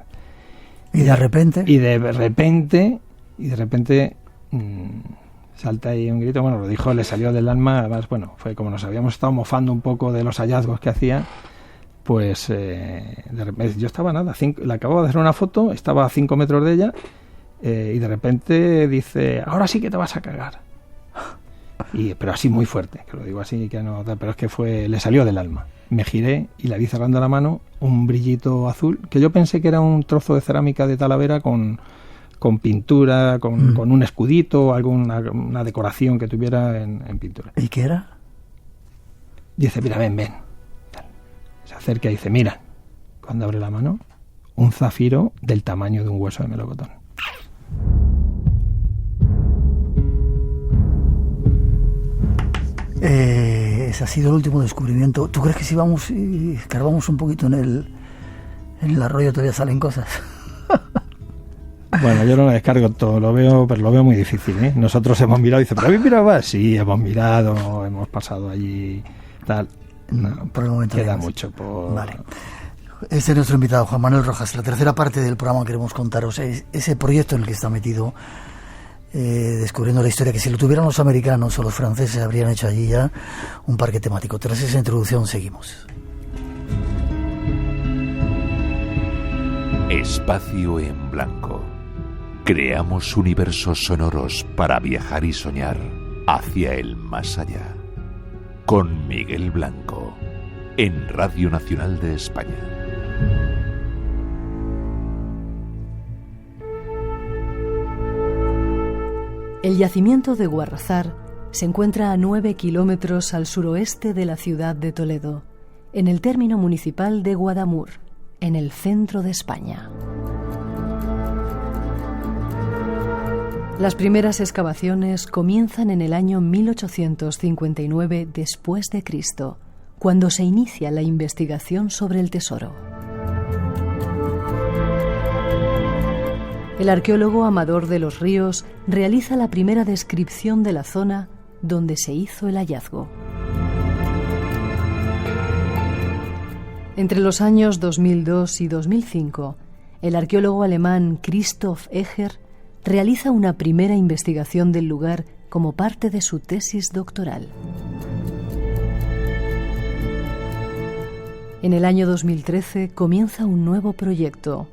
Y de repente salta ahí un grito, bueno, lo dijo, le salió del alma, además, bueno, fue como nos habíamos estado mofando un poco de los hallazgos que hacía, pues de repente, yo estaba le acababa de hacer una foto, estaba a 5 metros de ella, y de repente dice, ahora sí que te vas a cagar. Pero así muy fuerte, que lo digo así, que no, pero es que le salió del alma. Me giré y la vi cerrando la mano, un brillito azul, que yo pensé que era un trozo de cerámica de Talavera con pintura, con un escudito, una decoración que tuviera en pintura. ¿Y qué era? Dice, mira, ven. Se acerca y dice, mira, cuando abre la mano, un zafiro del tamaño de un hueso de melocotón. Ese ha sido el último descubrimiento. ¿Tú crees que si vamos y escarbamos un poquito en el arroyo todavía salen cosas? Bueno, yo no lo descargo todo, pero lo veo muy difícil, ¿eh? Nosotros hemos mirado y dice, ¿pero habéis mirado más? Sí, hemos mirado, hemos pasado allí, tal. No, por el momento queda mucho por... Vale. Este es nuestro invitado, Juan Manuel Rojas. La tercera parte del programa queremos contaros ese proyecto en el que está metido, descubriendo la historia, que si lo tuvieran los americanos o los franceses habrían hecho allí ya un parque temático. Tras esa introducción seguimos. Espacio en blanco. Creamos universos sonoros para viajar y soñar hacia el más allá. Con Miguel Blanco, en Radio Nacional de España. El yacimiento de Guarrazar se encuentra a 9 kilómetros al suroeste de la ciudad de Toledo, en el término municipal de Guadamur, en el centro de España. Las primeras excavaciones comienzan en el año 1859 después de Cristo, cuando se inicia la investigación sobre el tesoro. El arqueólogo Amador de los Ríos realiza la primera descripción de la zona donde se hizo el hallazgo. Entre los años 2002 y 2005, el arqueólogo alemán Christoph Eger realiza una primera investigación del lugar como parte de su tesis doctoral. En el año 2013 comienza un nuevo proyecto.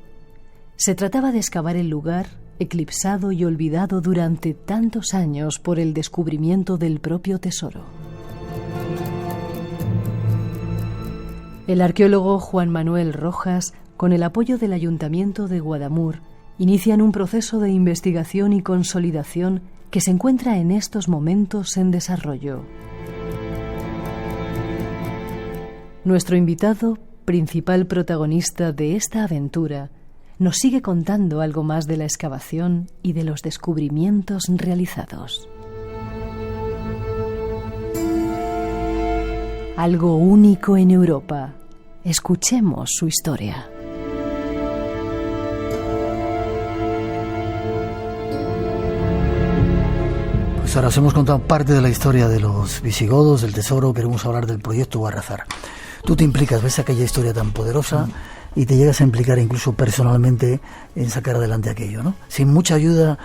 Se trataba de excavar el lugar, eclipsado y olvidado durante tantos años por el descubrimiento del propio tesoro. El arqueólogo Juan Manuel Rojas, con el apoyo del Ayuntamiento de Guadamur, inician un proceso de investigación y consolidación que se encuentra en estos momentos en desarrollo. Nuestro invitado, principal protagonista de esta aventura, nos sigue contando algo más de la excavación y de los descubrimientos realizados. Algo único en Europa. Escuchemos su historia. Pues ahora os hemos contado parte de la historia de los visigodos, del tesoro. Queremos hablar del proyecto Guarrazar. Tú te implicas, ves aquella historia tan poderosa y te llegas a implicar incluso personalmente en sacar adelante aquello, ¿no? Sin mucha ayuda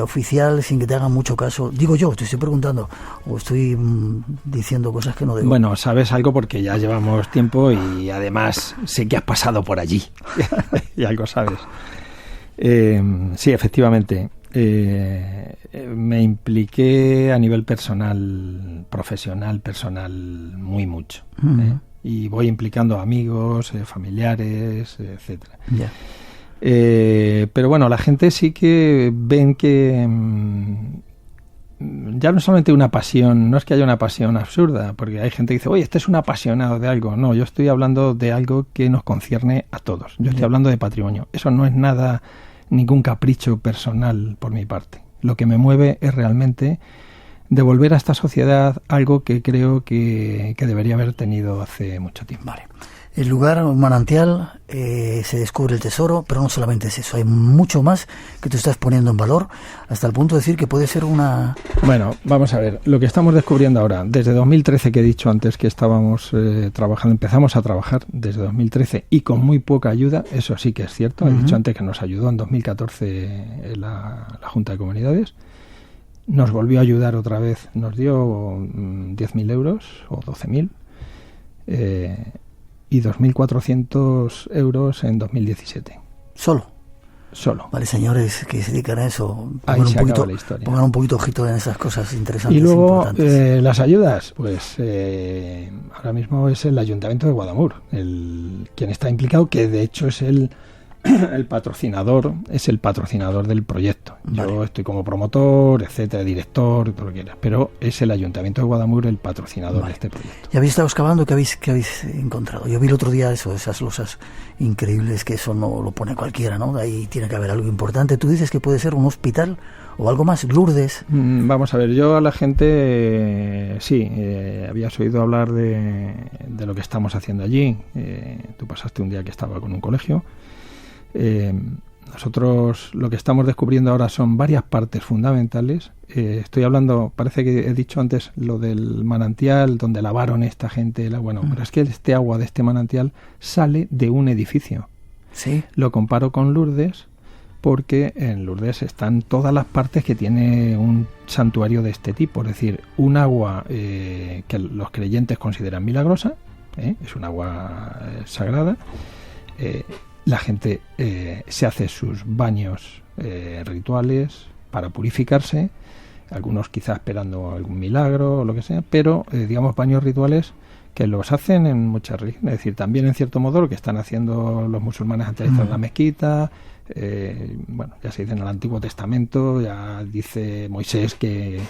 oficial, sin que te hagan mucho caso. Digo yo, te estoy preguntando o estoy diciendo cosas que no debo. Bueno, sabes algo porque ya llevamos tiempo y además sé que has pasado por allí y algo sabes. Sí, efectivamente. Me impliqué a nivel personal, profesional, muy mucho. Y voy implicando amigos, familiares, etcétera. Yeah. Pero bueno, la gente sí que ven que ya no solamente una pasión, no es que haya una pasión absurda, porque hay gente que dice, oye, este es un apasionado de algo. No, yo estoy hablando de algo que nos concierne a todos. Yo estoy hablando de patrimonio. Eso no es nada, ningún capricho personal por mi parte. Lo que me mueve es realmente devolver a esta sociedad algo que creo que debería haber tenido hace mucho tiempo. Vale. El lugar, un manantial, se descubre el tesoro, pero no solamente es eso, hay mucho más que tú estás poniendo en valor, hasta el punto de decir que puede ser una... Bueno, vamos a ver, lo que estamos descubriendo ahora, desde 2013, que he dicho antes que estábamos trabajando, empezamos a trabajar desde 2013 y con muy poca ayuda, eso sí que es cierto, he dicho antes que nos ayudó en 2014 la Junta de Comunidades, nos volvió a ayudar otra vez, nos dio 10.000 euros o 12.000, y 2.400 euros en 2017. ¿Solo? Solo. Vale, señores que se dedican a eso, pongan un poquito ojito en esas cosas interesantes. Y luego, las ayudas, pues ahora mismo es el Ayuntamiento de Guadamur, quien está implicado, que de hecho es el patrocinador, del proyecto. Vale. Yo estoy como promotor, etcétera, director, todo lo que quieras, pero es el Ayuntamiento de Guadamur el patrocinador de este proyecto. ¿Y habéis estado excavando? ¿Qué habéis encontrado? Yo vi el otro día esas losas increíbles, que eso no lo pone cualquiera, ¿no? Ahí tiene que haber algo importante. Tú dices que puede ser un hospital o algo más, Lourdes. Vamos a ver, yo a la gente habías oído hablar de lo que estamos haciendo allí. Tú pasaste un día que estaba con un colegio. Nosotros lo que estamos descubriendo ahora son varias partes fundamentales. Estoy hablando, parece que he dicho antes lo del manantial donde lavaron esta gente, pero es que este agua de este manantial sale de un edificio. Sí. Lo comparo con Lourdes porque en Lourdes están todas las partes que tiene un santuario de este tipo, es decir, un agua que los creyentes consideran milagrosa, es un agua sagrada. La gente se hace sus baños rituales para purificarse, algunos quizás esperando algún milagro o lo que sea, pero digamos baños rituales que los hacen en muchas religiones, es decir, también en cierto modo lo que están haciendo los musulmanes antes de estar en la mezquita. Ya se dice en el Antiguo Testamento, ya dice Moisés que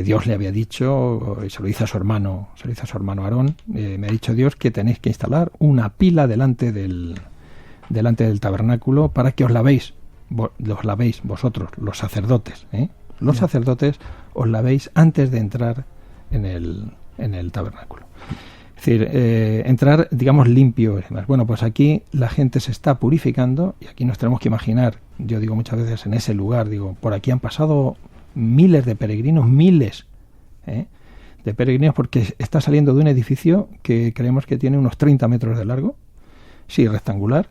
Dios le había dicho, y se lo dice a su hermano Aarón, me ha dicho Dios que tenéis que instalar una pila delante del tabernáculo para que os lavéis, los lavéis vosotros, los sacerdotes, los sacerdotes os lavéis antes de entrar en el tabernáculo. Es decir, entrar, digamos, limpio y demás. Bueno, pues aquí la gente se está purificando y aquí nos tenemos que imaginar, yo digo muchas veces en ese lugar, digo, por aquí han pasado miles de peregrinos, de peregrinos, porque está saliendo de un edificio que creemos que tiene unos 30 metros de largo, sí, rectangular,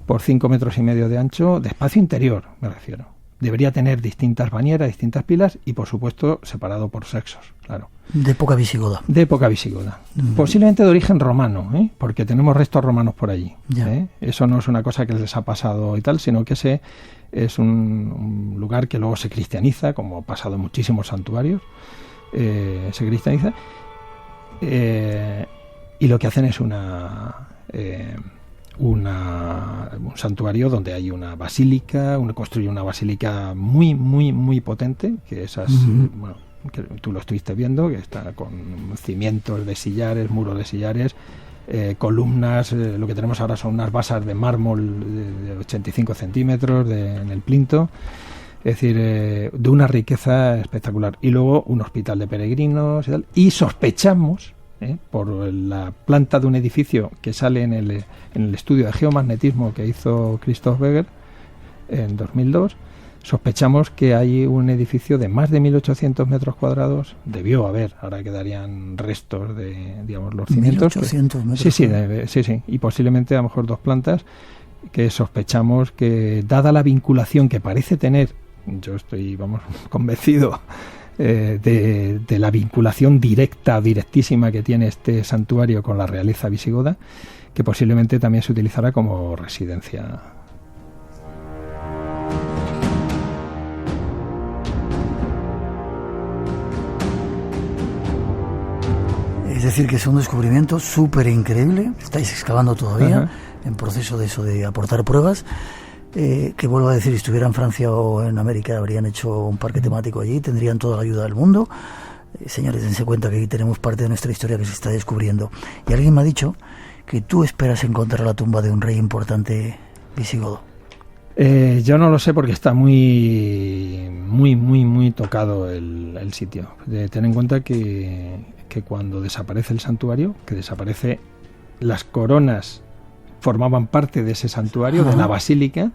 por 5 metros y medio de ancho, de espacio interior, me refiero. Debería tener distintas bañeras, distintas pilas y, por supuesto, separado por sexos, claro. De época visigoda. De época visigoda. Posiblemente de origen romano, porque tenemos restos romanos por allí. Eso no es una cosa que les ha pasado y tal, sino que ese es un lugar que luego se cristianiza, como ha pasado en muchísimos santuarios, se cristianiza, y lo que hacen es un santuario donde hay una basílica, construye una basílica muy, muy, muy potente, que esas, bueno, que tú lo estuviste viendo, que está con cimientos de sillares, muros de sillares, columnas, lo que tenemos ahora son unas basas de mármol de 85 centímetros en el plinto, es decir, de una riqueza espectacular. Y luego un hospital de peregrinos y tal, y sospechamos, por la planta de un edificio que sale en el estudio de geomagnetismo que hizo Christoph Weger en 2002, sospechamos que hay un edificio de más de 1.800 metros cuadrados, debió haber, ahora quedarían restos de, digamos, los cimientos. 1.800 metros. Sí, y posiblemente a lo mejor 2 plantas, que sospechamos que, dada la vinculación que parece tener, yo estoy, convencido de la vinculación directísima que tiene este santuario con la realeza visigoda, que posiblemente también se utilizará como residencia. Es decir, que es un descubrimiento súper increíble. Estáis excavando todavía, en proceso de eso, de aportar pruebas. Que vuelvo a decir, si estuviera en Francia o en América habrían hecho un parque temático allí, tendrían toda la ayuda del mundo. Señores, dense cuenta que aquí tenemos parte de nuestra historia que se está descubriendo. Y alguien me ha dicho que tú esperas encontrar la tumba de un rey importante visigodo. Yo no lo sé porque está muy tocado el sitio. Ten en cuenta que cuando desaparece el santuario, que desaparece, las coronas formaban parte de ese santuario, de la basílica.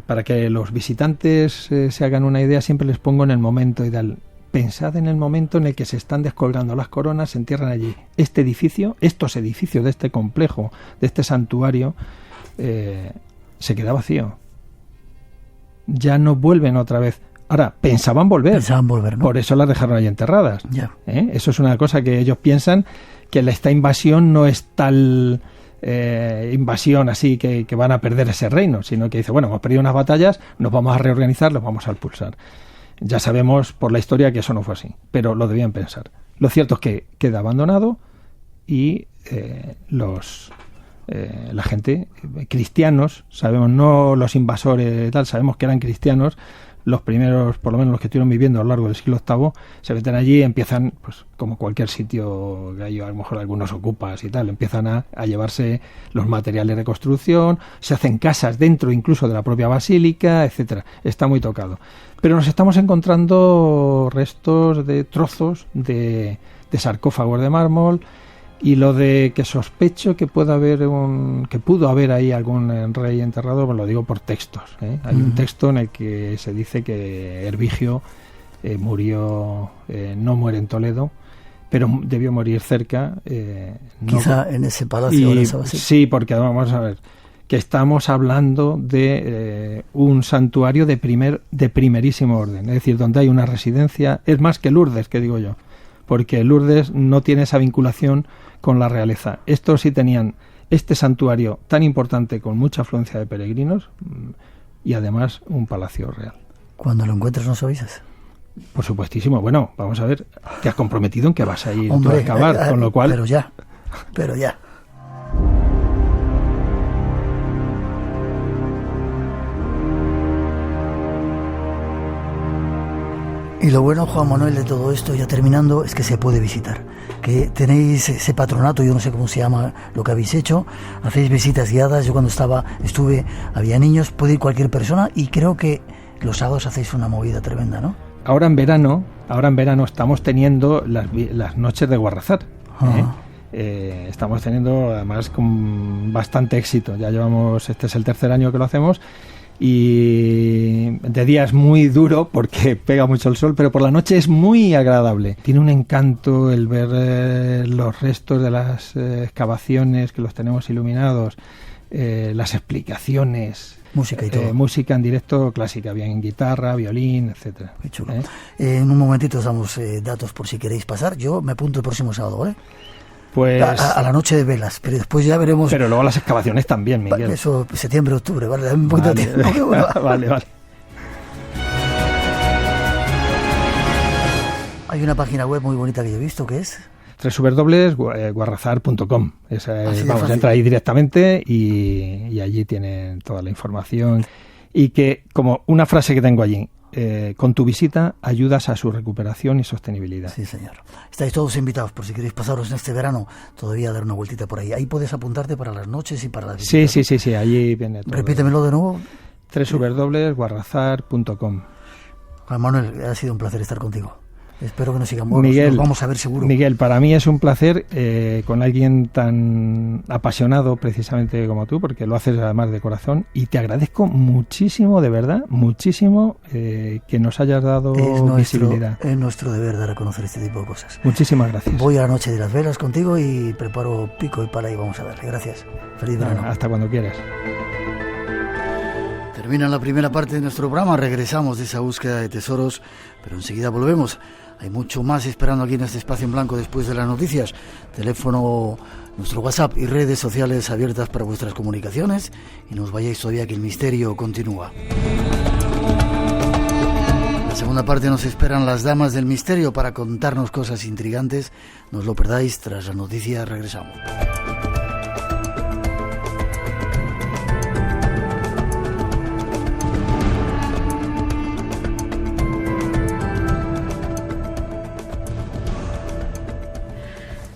Para que los visitantes se hagan una idea, siempre les pongo en el momento ideal. Pensad en el momento en el que se están descolgando las coronas, se entierran allí. Este edificio, estos edificios de este complejo, de este santuario, se queda vacío. Ya no vuelven otra vez. Ahora, pensaban volver, ¿no? Por eso las dejaron ahí enterradas. Eso es una cosa que ellos piensan, que esta invasión no es tal invasión así que van a perder ese reino, sino que dice, bueno, hemos perdido unas batallas, nos vamos a reorganizar, los vamos a expulsar. Ya sabemos por la historia que eso no fue así, pero lo debían pensar. Lo cierto es que queda abandonado y la gente, cristianos, sabemos, no los invasores tal, sabemos que eran cristianos. Los primeros, por lo menos los que estuvieron viviendo a lo largo del siglo VIII, se meten allí y empiezan, pues como cualquier sitio que hay, a lo mejor algunos ocupas y tal, empiezan a llevarse los materiales de construcción, se hacen casas dentro incluso de la propia basílica, etcétera. Está muy tocado. Pero nos estamos encontrando restos de trozos de sarcófagos de mármol, y lo de que sospecho que pudo haber ahí algún rey enterrado, pues lo digo por textos. Hay un texto en el que se dice que Hervigio murió, no muere en Toledo, pero debió morir cerca. Quizá en ese palacio. En esa basílica. Sí, porque vamos a ver, que estamos hablando de un santuario de primerísimo orden, es decir, donde hay una residencia, es más que Lourdes, que digo yo, porque Lourdes no tiene esa vinculación con la realeza. Estos sí tenían este santuario tan importante con mucha afluencia de peregrinos y además un palacio real. Cuando lo encuentres nos avisas. Por supuestísimo. Bueno, vamos a ver, te has comprometido en que vas a ir tú a excavar, con lo cual... Pero ya. Y lo bueno, Juan Manuel, de todo esto, ya terminando, es que se puede visitar. Que tenéis ese patronato, yo no sé cómo se llama lo que habéis hecho, hacéis visitas guiadas. Yo cuando estuve, había niños, puede ir cualquier persona, y creo que los sábados hacéis una movida tremenda, ¿no? Ahora en verano estamos teniendo las noches de Guarrazar. Estamos teniendo además con bastante éxito. Ya llevamos, este es el tercer año que lo hacemos, y de día es muy duro porque pega mucho el sol, pero por la noche es muy agradable. Tiene un encanto el ver los restos de las excavaciones, que los tenemos iluminados, las explicaciones. Música y todo. Música en directo clásica, bien guitarra, violín, etcétera. Qué chulo. En un momentito os damos datos por si queréis pasar. Yo me apunto el próximo sábado, ¿vale? Pues a la noche de velas, pero después ya veremos. Pero luego las excavaciones también, Miguel. Eso, septiembre, octubre, ¿vale? Dame un poquito de tiempo. Vale. Hay una página web muy bonita que yo he visto, que es www.guarrazar.com. Entra ahí directamente y allí tienen toda la información. Y que, como una frase que tengo allí, con tu visita ayudas a su recuperación y sostenibilidad. Sí, señor. Estáis todos invitados, por si queréis pasaros en este verano todavía a dar una vueltita por ahí. Ahí puedes apuntarte para las noches y para las visitas. Sí, allí viene todo. Repítemelo de nuevo. www.guarrazar.com. Juan Manuel, ha sido un placer estar contigo. Espero que nos sigamos. Miguel, nos vamos a ver seguro. Miguel, para mí es un placer con alguien tan apasionado precisamente como tú, porque lo haces además de corazón, y te agradezco muchísimo, de verdad, muchísimo que nos hayas dado visibilidad. Es nuestro deber dar a conocer este tipo de cosas. Muchísimas gracias. Voy a la noche de las velas contigo y preparo pico y pala y vamos a darle. Gracias. Feliz verano. Hasta cuando quieras. Termina la primera parte de nuestro programa, regresamos de esa búsqueda de tesoros, pero enseguida volvemos. Hay mucho más esperando aquí en este espacio en blanco después de las noticias. Teléfono, nuestro WhatsApp y redes sociales abiertas para vuestras comunicaciones, y no os vayáis todavía, que el misterio continúa. En la segunda parte nos esperan las damas del misterio para contarnos cosas intrigantes. No os lo perdáis, tras las noticias regresamos.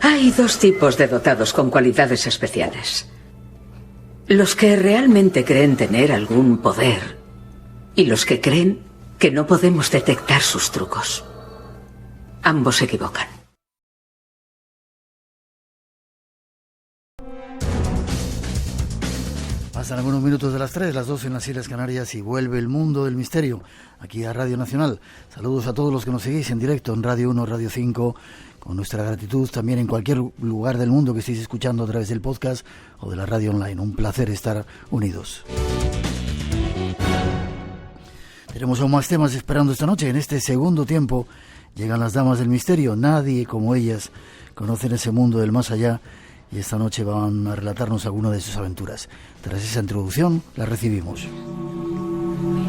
Hay dos tipos de dotados con cualidades especiales. Los que realmente creen tener algún poder y los que creen que no podemos detectar sus trucos. Ambos se equivocan. Pasan algunos minutos de las 3, las 2 en las Islas Canarias, y vuelve el mundo del misterio aquí a Radio Nacional. Saludos a todos los que nos seguís en directo en Radio 1, Radio 5, con nuestra gratitud también en cualquier lugar del mundo que estéis escuchando a través del podcast o de la radio online. Un placer estar unidos. Tenemos aún más temas esperando esta noche. En este segundo tiempo llegan las damas del misterio. Nadie como ellas conocen ese mundo del más allá, y esta noche van a relatarnos alguna de sus aventuras. Tras esa introducción, las recibimos.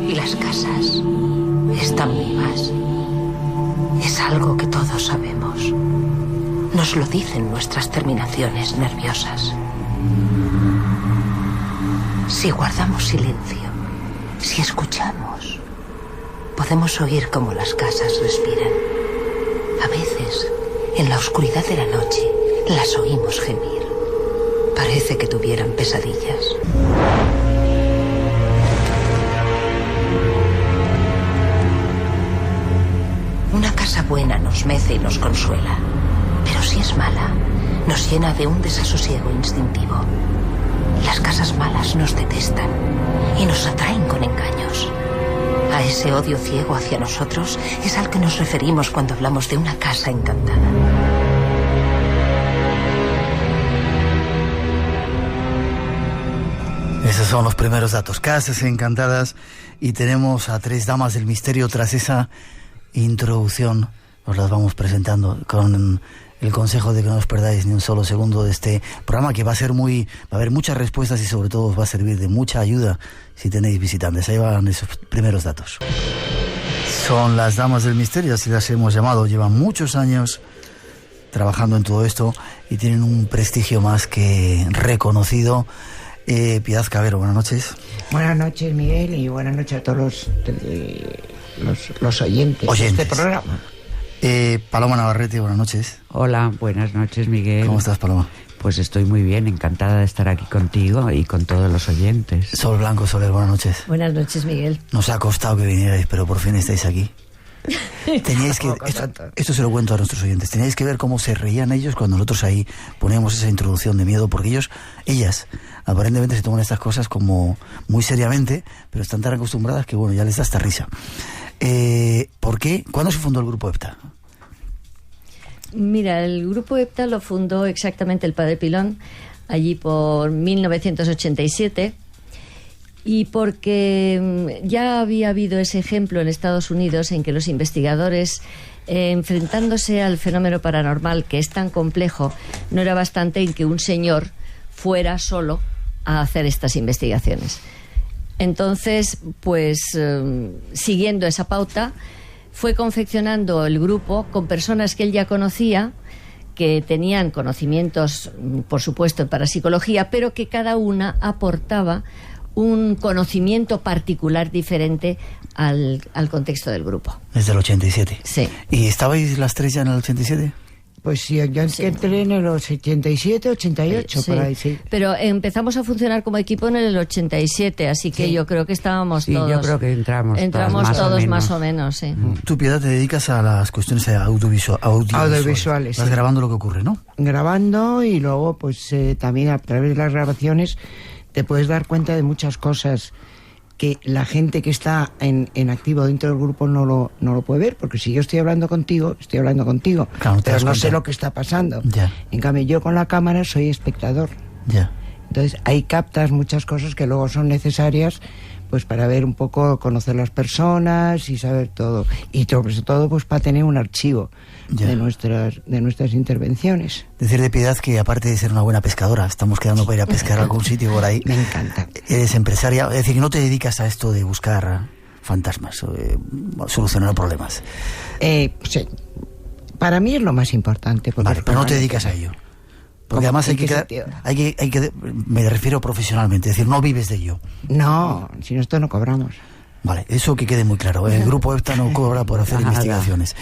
Y las casas están vivas. Es algo que todos sabemos. Nos lo dicen nuestras terminaciones nerviosas. Si guardamos silencio, si escuchamos, podemos oír cómo las casas respiran. A veces, en la oscuridad de la noche, las oímos gemir. Parece que tuvieran pesadillas. Una casa buena nos mece y nos consuela, pero si es mala, nos llena de un desasosiego instintivo. Las casas malas nos detestan y nos atraen con engaños. A ese odio ciego hacia nosotros es al que nos referimos cuando hablamos de una casa encantada. Esos son los primeros datos, casas encantadas, y tenemos a 3 damas del misterio. Tras esa introducción os las vamos presentando con el consejo de que no os perdáis ni un solo segundo de este programa, que va a haber muchas respuestas y sobre todo os va a servir de mucha ayuda si tenéis visitantes. Ahí van esos primeros datos. Son las damas del misterio, así las hemos llamado. Llevan muchos años trabajando en todo esto y tienen un prestigio más que reconocido. Piedad Cabero, buenas noches. Buenas noches, Miguel, y buenas noches a todos los oyentes de este programa. Paloma Navarrete, buenas noches. Hola, buenas noches, Miguel. ¿Cómo estás, Paloma? Pues estoy muy bien, encantada de estar aquí contigo y con todos los oyentes. Sol Blanco Soler, buenas noches. Buenas noches, Miguel. Nos ha costado que vinierais, pero por fin estáis aquí. Teníais que, esto se lo cuento a nuestros oyentes, teníais que ver cómo se reían ellos cuando nosotros ahí poníamos esa introducción de miedo, porque ellas aparentemente se toman estas cosas como muy seriamente, pero están tan acostumbradas que bueno, ya les da hasta risa. ¿Por qué? ¿Cuándo se fundó el Grupo EPTA? Mira, el Grupo EPTA lo fundó exactamente el padre Pilón, allí por 1987, y porque ya había habido ese ejemplo en Estados Unidos en que los investigadores, enfrentándose al fenómeno paranormal, que es tan complejo, no era bastante en que un señor fuera solo a hacer estas investigaciones. Entonces, pues, siguiendo esa pauta, fue confeccionando el grupo con personas que él ya conocía, que tenían conocimientos, por supuesto, en parapsicología, pero que cada una aportaba un conocimiento particular diferente al contexto del grupo. Desde el 87. Sí. ¿Y estabais las tres ya en el 87? Pues sí, yo entré en el 87, 88, sí, por ahí, sí. Pero empezamos a funcionar como equipo en el 87, así que yo creo que estábamos todos... Sí, yo creo que entramos todos más o menos, sí. Tú, Piedad, te dedicas a las cuestiones audiovisuales. Vas grabando lo que ocurre, ¿no? Grabando, y luego, pues también a través de las grabaciones te puedes dar cuenta de muchas cosas que la gente que está en activo dentro del grupo no lo puede ver, porque si yo estoy hablando contigo, claro, pero no sé lo que está pasando. Ya. En cambio, yo con la cámara soy espectador. Ya. Entonces, ahí captas muchas cosas que luego son necesarias, pues para ver un poco, conocer las personas y saber todo. Y sobre todo, pues para tener un archivo de nuestras intervenciones. Decir de Piedad que, aparte de ser una buena pescadora, estamos quedando para ir a pescar a algún sitio por ahí. Me encanta. Eres empresaria, es decir, que no te dedicas a esto de buscar fantasmas, solucionar problemas. Sí. Para mí es lo más importante. Vale, pero no te dedicas a ello. Porque además hay que me refiero profesionalmente, es decir, no vives de ello. No, si no, esto no cobramos. Vale, eso que quede muy claro. El Grupo EPTA no cobra por hacer investigaciones.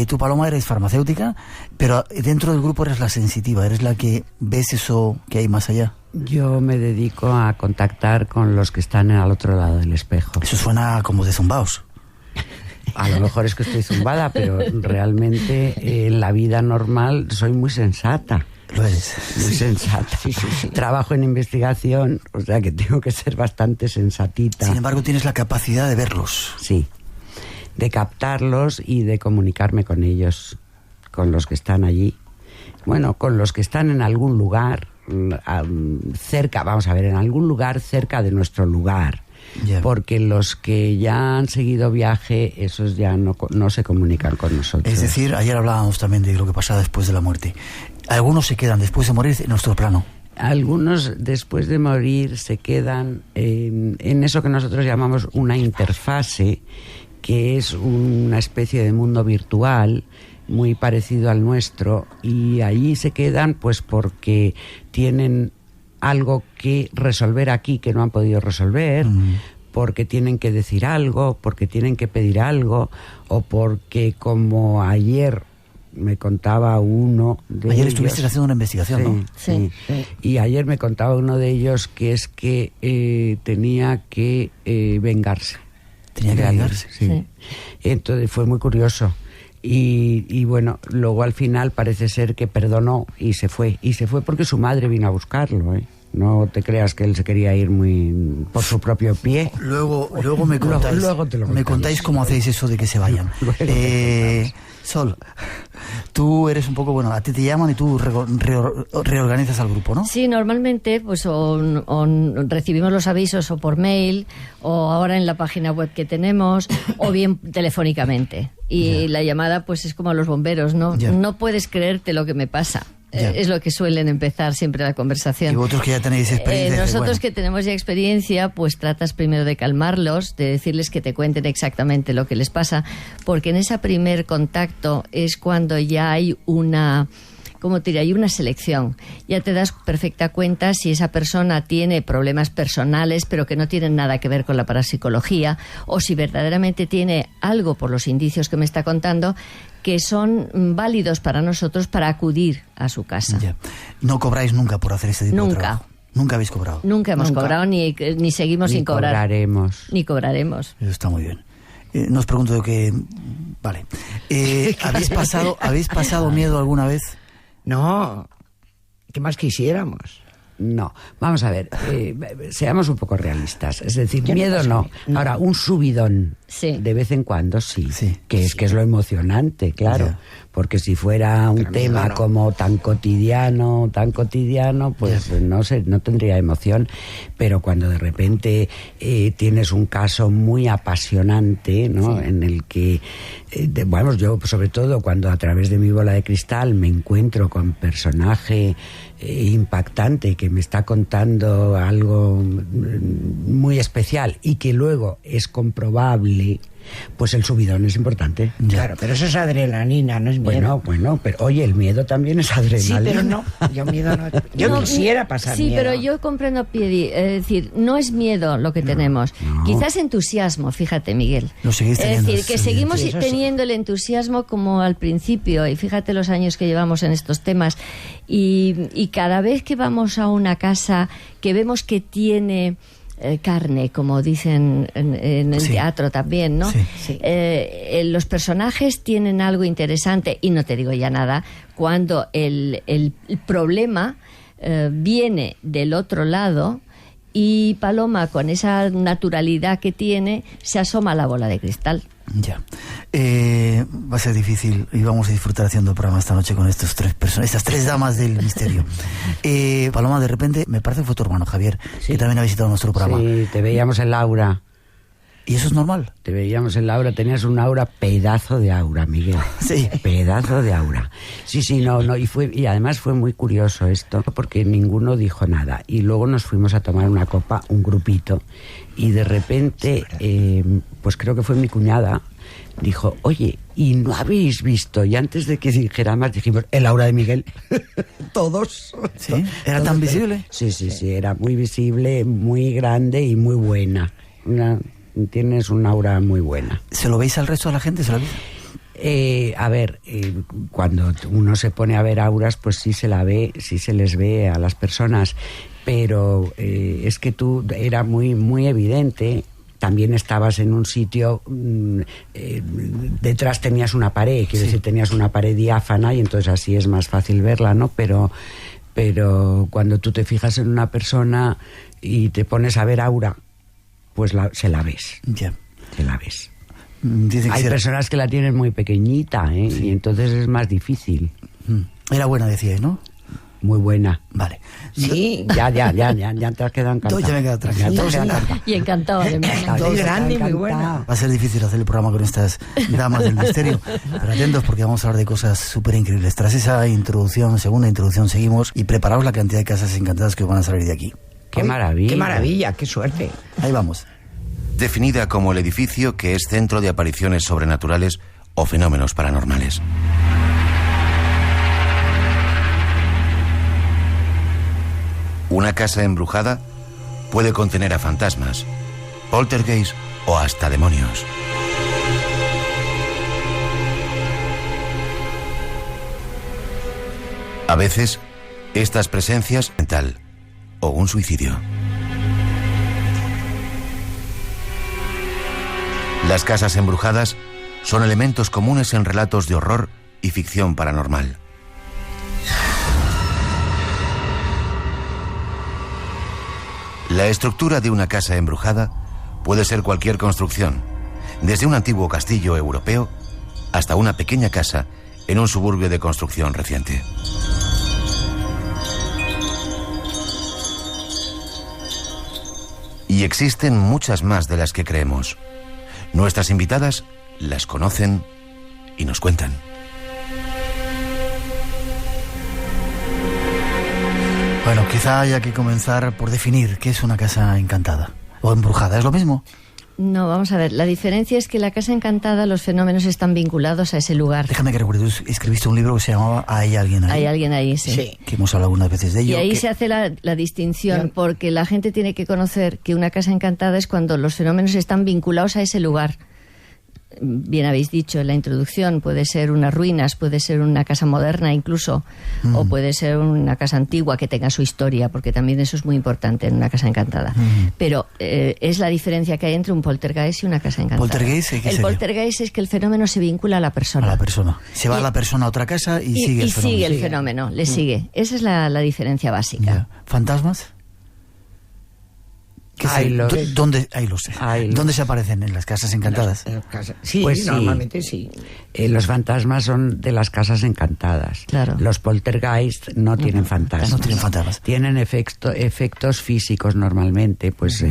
Tú, Paloma, eres farmacéutica, pero dentro del grupo eres la sensitiva, eres la que ves eso que hay más allá. Yo me dedico a contactar con los que están al otro lado del espejo. Eso suena como de zumbaos. A lo mejor es que estoy zumbada, pero realmente en la vida normal soy muy sensata. Lo eres. Muy sensata. Sí. Trabajo en investigación, o sea que tengo que ser bastante sensatita. Sin embargo, tienes la capacidad de verlos. Sí, de captarlos y de comunicarme con ellos, con los que están allí. Bueno, con los que están en algún lugar cerca, vamos a ver, en algún lugar cerca de nuestro lugar. Yeah. Porque los que ya han seguido viaje, esos ya no se comunican con nosotros. Es decir, ayer hablábamos también de lo que pasa después de la muerte. Algunos se quedan después de morir en nuestro plano. Algunos después de morir se quedan en eso que nosotros llamamos una interfase, que es una especie de mundo virtual muy parecido al nuestro, y allí se quedan pues porque tienen algo que resolver aquí que no han podido resolver, porque tienen que decir algo, porque tienen que pedir algo, o porque, como ayer me contaba uno de ayer ellos... estuviste haciendo una investigación, ¿no? Sí. Y ayer me contaba uno de ellos que es que tenía que vengarse. ¿Tenía que vengarse? Sí. Entonces fue muy curioso. Y bueno, luego al final parece ser que perdonó y se fue. Y se fue porque su madre vino a buscarlo, ¿eh? No te creas que él se quería ir muy por su propio pie. Luego me contáis, me contáis cómo hacéis eso de que se vayan. Sol, tú eres un poco, bueno, a ti te llaman y tú reorganizas al grupo, ¿no? Sí, normalmente pues o recibimos los avisos o por mail, o ahora en la página web que tenemos, o bien telefónicamente. Y la llamada pues es como a los bomberos, ¿no? No puedes creerte lo que me pasa. Es lo que suelen empezar siempre la conversación. Y vosotros que ya tenéis experiencia. Nosotros que tenemos ya experiencia, pues tratas primero de calmarlos, de decirles que te cuenten exactamente lo que les pasa, porque en ese primer contacto es cuando ya hay una como te diría, hay una selección. Ya te das perfecta cuenta si esa persona tiene problemas personales, pero que no tienen nada que ver con la parapsicología, o si verdaderamente tiene algo, por los indicios que me está contando, que son válidos para nosotros para acudir a su casa. Ya. ¿No cobráis nunca por hacer este tipo de trabajo? ¿Nunca habéis cobrado? Nunca hemos cobrado, ni seguimos sin cobrar. Ni cobraremos. Eso está muy bien. No os pregunto de qué... Vale. ¿Habéis pasado miedo alguna vez? No. ¿Qué más quisiéramos? No, vamos a ver, seamos un poco realistas. Es decir, miedo no. Ahora, un subidón de vez en cuando sí. Que es lo emocionante, claro. Yeah. Porque si fuera un tema como tan cotidiano, pues no sé, no tendría emoción. Pero cuando de repente tienes un caso muy apasionante, ¿no? En el que, yo sobre todo cuando a través de mi bola de cristal me encuentro con personaje impactante que me está contando algo muy especial y que luego es comprobable, pues el subidón es importante. Claro, pero eso es adrenalina, no es miedo. Bueno, pero oye, el miedo también es adrenalina. Sí, pero no, yo miedo no. Yo quisiera pasar miedo. Sí, pero yo comprendo, Piedi, es decir, no es miedo lo que tenemos. Quizás entusiasmo, fíjate, Miguel. Lo seguís teniendo. Es decir, que seguimos teniendo el entusiasmo como al principio, y fíjate los años que llevamos en estos temas, y cada vez que vamos a una casa que vemos que tiene carne, como dicen en el teatro también, ¿no? Sí. Los personajes tienen algo interesante, y no te digo ya nada, cuando el problema viene del otro lado y Paloma, con esa naturalidad que tiene, se asoma a la bola de cristal. Ya. Va a ser difícil y vamos a disfrutar haciendo el programa esta noche con estas tres damas del misterio. Paloma, de repente, me parece que fue tu hermano Javier, que también ha visitado nuestro programa. Sí, te veíamos en Laura. ¿Y eso es normal? Te veíamos en Laura, tenías un aura, pedazo de aura, Miguel. Sí. Pedazo de aura. Sí, y además fue muy curioso esto, porque ninguno dijo nada. Y luego nos fuimos a tomar una copa, un grupito, y de repente, pues creo que fue mi cuñada, dijo, oye, ¿y no habéis visto? Y antes de que dijera más, dijimos, el aura de Miguel. Todos. ¿Sí? ¿Era tan visible? Sí, era muy visible, muy grande y muy buena. Tienes un aura muy buena. ¿Se lo veis al resto de la gente? ¿Se lo veis? Cuando uno se pone a ver auras, pues sí se les ve a las personas, pero es que tú era muy, muy evidente. También estabas en un sitio, detrás tenías una pared, quiero decir, tenías una pared diáfana y entonces así es más fácil verla, ¿no? Pero cuando tú te fijas en una persona y te pones a ver aura, pues se la ves. Ya. Se la ves. Hay personas que la tienen muy pequeñita, y entonces es más difícil. Era buena, decíais, ¿no? Muy buena. Vale. Sí. Ya te has quedado encantado. Ya me he quedado tranquilo. Y encantado, además. Muy grande y muy buena. Va a ser difícil hacer el programa con estas damas del misterio, pero atentos porque vamos a hablar de cosas súper increíbles. Tras esa segunda introducción, seguimos y preparaos la cantidad de casas encantadas que os van a salir de aquí. ¡Qué maravilla! ¡Qué maravilla! ¡Qué suerte! Ahí vamos. Definida como el edificio que es centro de apariciones sobrenaturales o fenómenos paranormales. Una casa embrujada puede contener a fantasmas, poltergeist o hasta demonios. A veces, estas presencias mental o un suicidio. Las casas embrujadas son elementos comunes en relatos de horror y ficción paranormal. La estructura de una casa embrujada puede ser cualquier construcción, desde un antiguo castillo europeo hasta una pequeña casa en un suburbio de construcción reciente. Y existen muchas más de las que creemos. Nuestras invitadas las conocen y nos cuentan. Bueno, quizá haya que comenzar por definir qué es una casa encantada o embrujada. ¿Es lo mismo? No, vamos a ver. La diferencia es que en la Casa Encantada los fenómenos están vinculados a ese lugar. Déjame que recuerde, tú escribiste un libro que se llamaba Hay alguien ahí. Hay alguien ahí, sí. Que hemos hablado algunas veces de ello. Y ahí se hace la distinción, porque la gente tiene que conocer que una casa encantada es cuando los fenómenos están vinculados a ese lugar. Bien habéis dicho en la introducción, puede ser unas ruinas, puede ser una casa moderna incluso, o puede ser una casa antigua que tenga su historia, porque también eso es muy importante en una casa encantada. Pero es la diferencia que hay entre un poltergeist y una casa encantada. ¿Poltergeist? El poltergeist es que el fenómeno se vincula a la persona. A la persona. Se va la persona a otra casa y sigue el fenómeno. Sigue el fenómeno, le sigue. Esa es la diferencia básica. Ya. ¿Fantasmas? ¿Dónde se aparecen? ¿En las casas encantadas? Sí, pues normalmente sí. Los fantasmas son de las casas encantadas. Claro. Los poltergeist no tienen fantasmas. No tienen fantasmas. Tienen efectos físicos normalmente. Pues,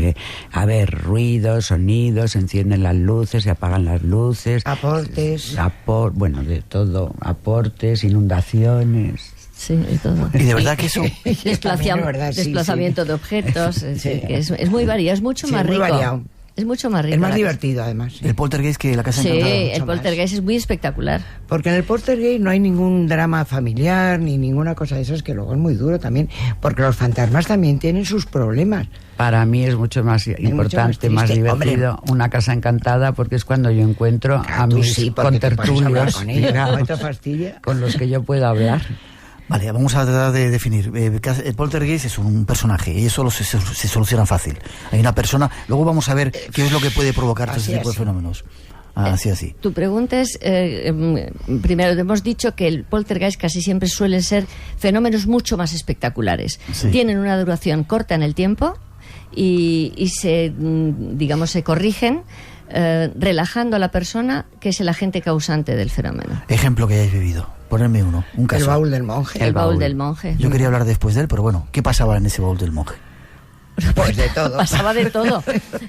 ruidos, sonidos, se encienden las luces, se apagan las luces. Aportes. De todo. Aportes, inundaciones. Sí, y todo. Y de verdad que eso... Desplazamiento de objetos. Es muy variado, es mucho más rico. Variado. Es mucho más rico. Es más divertido, además. El poltergeist que la casa encantada. Sí, el poltergeist es muy espectacular. Porque en el poltergeist no hay ningún drama familiar ni ninguna cosa de esas, que luego es muy duro también. Porque los fantasmas también tienen sus problemas. Para mí es mucho más importante, más divertido una casa encantada, porque es cuando yo encuentro a mis contertulios con los que yo puedo hablar. Vale, vamos a tratar de definir. El poltergeist es un personaje y eso se soluciona fácil. Hay una persona, luego vamos a ver qué es lo que puede provocar todo ese tipo de fenómenos. Así. Tu pregunta es, primero hemos dicho que el poltergeist casi siempre suelen ser fenómenos mucho más espectaculares. Sí. Tienen una duración corta en el tiempo y se corrigen relajando a la persona, que es el agente causante del fenómeno. Ejemplo que hayáis vivido. Ponerme un caso. El baúl del monje. El baúl del monje. Yo quería hablar después de él, pero bueno, ¿qué pasaba en ese baúl del monje? Pues de todo. Pasaba de todo.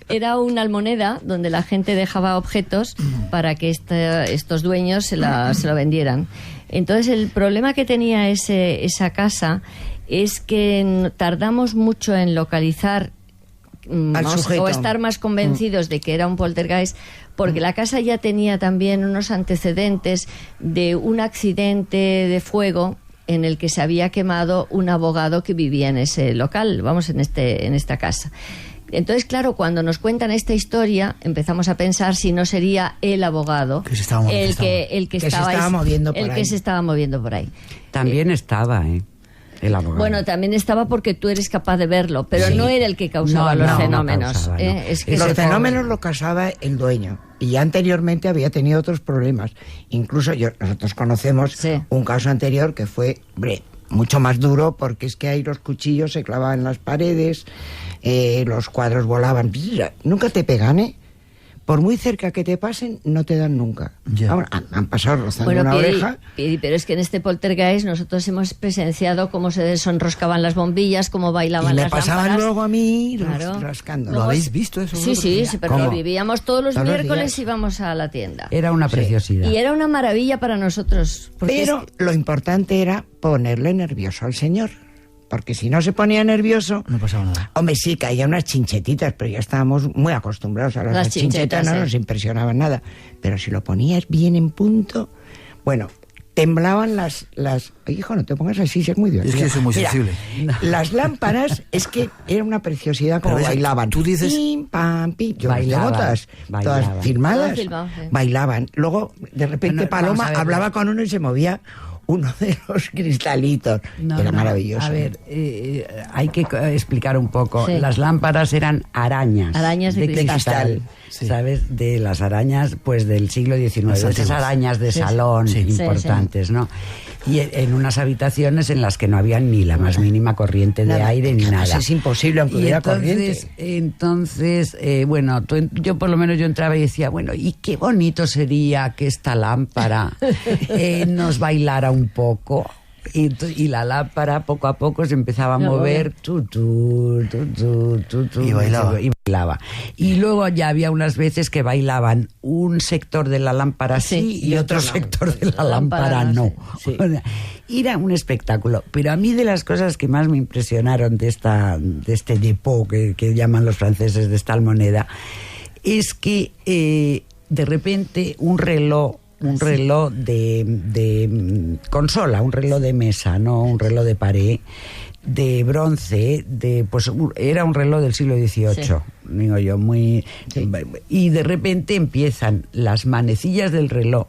Era una almoneda donde la gente dejaba objetos para que estos dueños se lo vendieran. Entonces el problema que tenía esa casa es que tardamos mucho en localizar o estar más convencidos de que era un poltergeist, porque la casa ya tenía también unos antecedentes de un accidente de fuego en el que se había quemado un abogado que vivía en ese local, en esta casa. Entonces, claro, cuando nos cuentan esta historia, empezamos a pensar si no sería el abogado el que se estaba moviendo por ahí. También estaba, el abogado. Bueno, también estaba porque tú eres capaz de verlo, pero no era el que causaba los fenómenos. Los fenómenos los causaba el dueño. Y ya anteriormente había tenido otros problemas. Incluso nosotros conocemos un caso anterior que fue mucho más duro, porque es que ahí los cuchillos se clavaban en las paredes, los cuadros volaban. Nunca te pegan, Por muy cerca que te pasen, no te dan nunca. Ahora, han pasado rozando una oreja. Pero es que en este poltergeist nosotros hemos presenciado cómo se desenroscaban las bombillas, cómo bailaban las lámparas. Y me pasaban luego a mí rascando. ¿Lo habéis visto eso? Sí, pero lo vivíamos todos los miércoles, íbamos a la tienda. Era una preciosidad. Y era una maravilla para nosotros. Pero lo importante era ponerle nervioso al señor. Porque si no se ponía nervioso... No pasaba nada. Hombre, sí, caían unas chinchetitas, pero ya estábamos muy acostumbrados a las chinchetas, no nos impresionaban nada. Pero si lo ponías bien en punto... Bueno, temblaban las... Hijo, no te pongas así, es muy divertido. Es que soy muy sensible. Las lámparas, es que era una preciosidad como bailaban. Tú dices... Pim, pam, pim. Yo las tengo todas filmadas. Bailaban. Luego, de repente, Paloma hablaba con uno y se movía... uno de los cristalitos. Era maravilloso. A ver, hay que explicar un poco. Sí. Las lámparas eran arañas. Arañas de cristal. ¿Sabes? De las arañas, pues, del siglo XIX. Esas arañas de salón importantes, ¿no? Y en unas habitaciones en las que no había ni la más mínima corriente de aire ni nada. Es imposible, aunque hubiera corriente. Entonces, yo por lo menos yo entraba y decía, bueno, y qué bonito sería que esta lámpara nos bailara un poco. Y la lámpara poco a poco se empezaba a mover y bailaba. Y luego ya había unas veces que bailaban un sector de la lámpara y otro sector de la lámpara no. Sí. Era un espectáculo. Pero a mí, de las cosas que más me impresionaron de este depot que llaman los franceses, de esta almoneda, es que de repente un reloj de consola, un reloj de mesa, no un reloj de pared, de bronce, pues era un reloj del siglo XVIII, digo yo, y de repente empiezan las manecillas del reloj